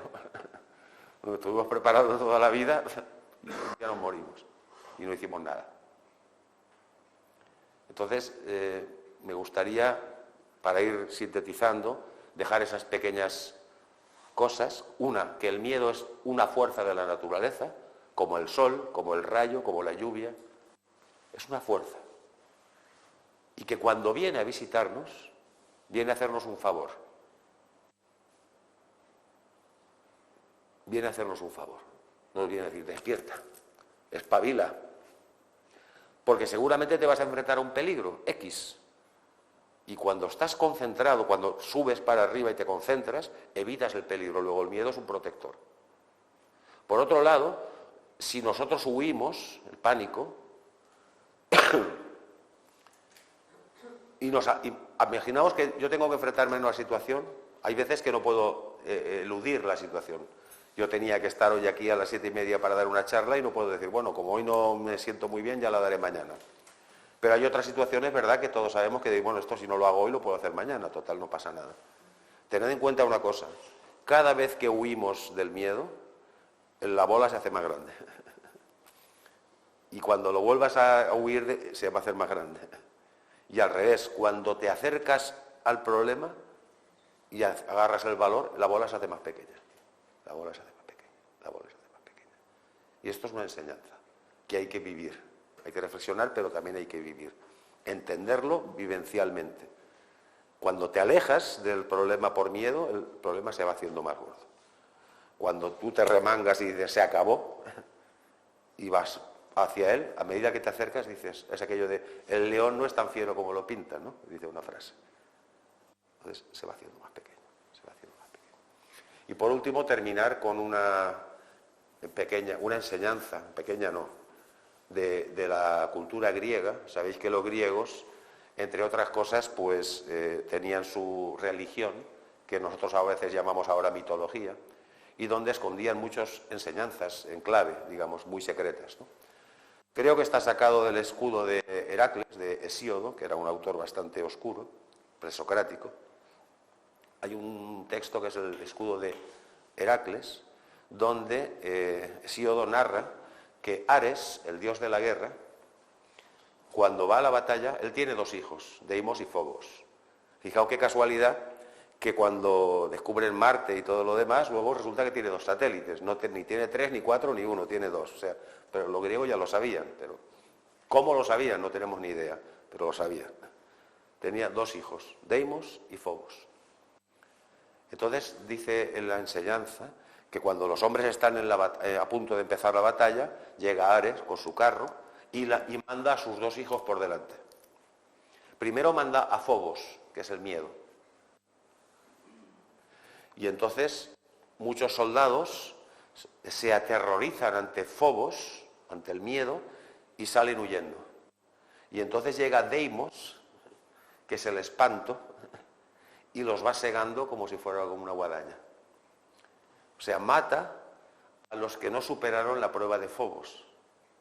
¿no? Estuvimos preparados toda la vida y ya nos morimos y no hicimos nada. Entonces, me gustaría, para ir sintetizando, dejar esas pequeñas cosas. Una, que el miedo es una fuerza de la naturaleza, como el sol, como el rayo, como la lluvia. Es una fuerza. Y que cuando viene a visitarnos, viene a hacernos un favor. Viene a hacernos un favor. Nos viene a decir, despierta, espabila. Porque seguramente te vas a enfrentar a un peligro, X. Y cuando estás concentrado, cuando subes para arriba y te concentras, evitas el peligro. Luego el miedo es un protector. Por otro lado, si nosotros huimos, el pánico, imaginamos que yo tengo que enfrentarme a una situación, hay veces que no puedo eludir la situación. Yo tenía que estar hoy aquí a las 7:30 para dar una charla y no puedo decir, bueno, como hoy no me siento muy bien, ya la daré mañana. Pero hay otras situaciones, ¿verdad?, que todos sabemos que, bueno, esto si no lo hago hoy lo puedo hacer mañana, total, no pasa nada. Tened en cuenta una cosa, cada vez que huimos del miedo, la bola se hace más grande. Y cuando lo vuelvas a huir, se va a hacer más grande. Y al revés, cuando te acercas al problema y agarras el valor, la bola se hace más pequeña. La bola se hace más pequeña, la bola se hace más pequeña. Y esto es una enseñanza que hay que vivir. Hay que reflexionar, pero también hay que vivir. Entenderlo vivencialmente. Cuando te alejas del problema por miedo, el problema se va haciendo más gordo. Cuando tú te remangas y dices, se acabó, y vas hacia él, a medida que te acercas, dices, es aquello de, el león no es tan fiero como lo pintan, ¿no? Dice una frase. Entonces se va haciendo más pequeño, se va haciendo más pequeño. Y por último, terminar con una enseñanza, pequeña no, de la cultura griega. Sabéis que los griegos, entre otras cosas, pues tenían su religión, que nosotros a veces llamamos ahora mitología, y donde escondían muchas enseñanzas en clave, digamos, muy secretas, ¿no? Creo que está sacado del escudo de Heracles, de Hesíodo, que era un autor bastante oscuro, presocrático. Hay un texto que es el escudo de Heracles, donde Hesíodo narra que Ares, el dios de la guerra, cuando va a la batalla, él tiene 2 hijos, Deimos y Fobos. Fijaos qué casualidad que cuando descubren Marte y todo lo demás, luego resulta que tiene 2 satélites, ni tiene 3, ni 4, ni 1, tiene 2. O sea, pero los griegos ya lo sabían, pero ¿cómo lo sabían? No tenemos ni idea, pero lo sabían. Tenía 2 hijos, Deimos y Fobos. Entonces dice en la enseñanza que cuando los hombres están a punto de empezar la batalla, llega Ares con su carro y manda a sus 2 hijos por delante. Primero manda a Fobos, que es el miedo. Y entonces muchos soldados se aterrorizan ante Fobos, ante el miedo, y salen huyendo. Y entonces llega Deimos, que es el espanto, y los va segando como si fuera como una guadaña. O sea, mata a los que no superaron la prueba de Fobos,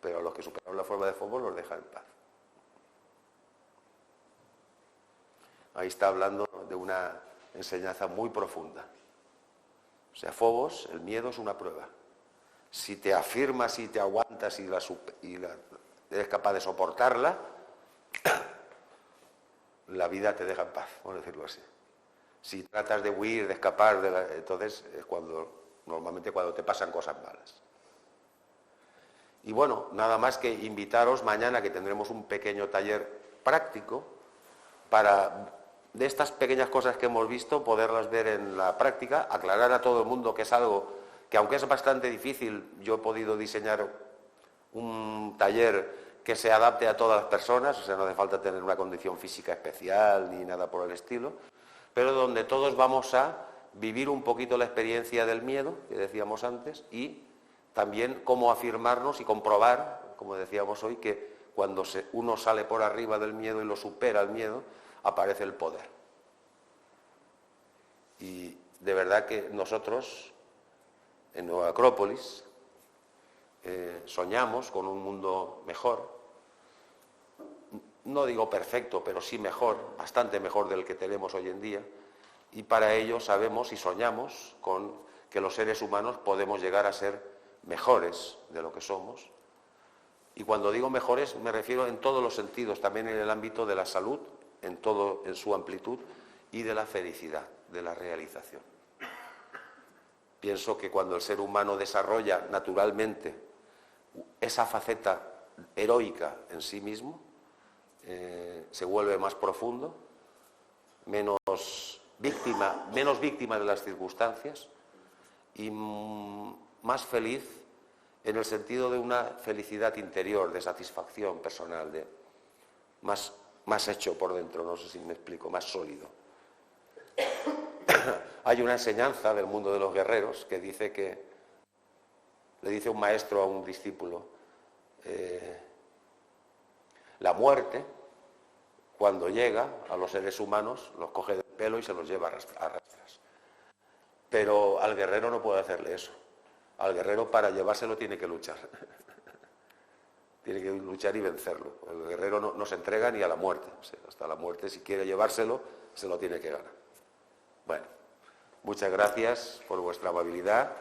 pero a los que superaron la prueba de Fobos los deja en paz. Ahí está hablando de una enseñanza muy profunda. O sea, Fobos, el miedo es una prueba. Si te afirmas y te aguantas y eres capaz de soportarla, la vida te deja en paz, vamos a decirlo así. Si tratas de huir, de escapar, entonces es normalmente cuando te pasan cosas malas. Y bueno, nada más que invitaros mañana, que tendremos un pequeño taller práctico para, de estas pequeñas cosas que hemos visto, poderlas ver en la práctica, aclarar a todo el mundo que es algo que, aunque es bastante difícil, yo he podido diseñar un taller que se adapte a todas las personas, o sea, no hace falta tener una condición física especial ni nada por el estilo, pero donde todos vamos a vivir un poquito la experiencia del miedo, que decíamos antes, y también cómo afirmarnos y comprobar, como decíamos hoy, que cuando uno sale por arriba del miedo y lo supera el miedo, aparece el poder. Y de verdad que nosotros, en Nueva Acrópolis, soñamos con un mundo mejor, no digo perfecto, pero sí mejor, bastante mejor del que tenemos hoy en día, y para ello sabemos y soñamos con que los seres humanos podemos llegar a ser mejores de lo que somos. Y cuando digo mejores me refiero en todos los sentidos, también en el ámbito de la salud, en su amplitud, y de la felicidad, de la realización. Pienso que cuando el ser humano desarrolla naturalmente esa faceta heroica en sí mismo, se vuelve más profundo, menos víctima de las circunstancias y más feliz en el sentido de una felicidad interior, de satisfacción personal, de más hecho por dentro, no sé si me explico, más sólido. Hay una enseñanza del mundo de los guerreros que dice que, le dice un maestro a un discípulo, la muerte, cuando llega a los seres humanos, los coge del pelo y se los lleva a rastras. Pero al guerrero no puede hacerle eso. Al guerrero para llevárselo tiene que luchar. Tiene que luchar y vencerlo. El guerrero no se entrega ni a la muerte. O sea, hasta la muerte, si quiere llevárselo, se lo tiene que ganar. Bueno, muchas gracias por vuestra amabilidad.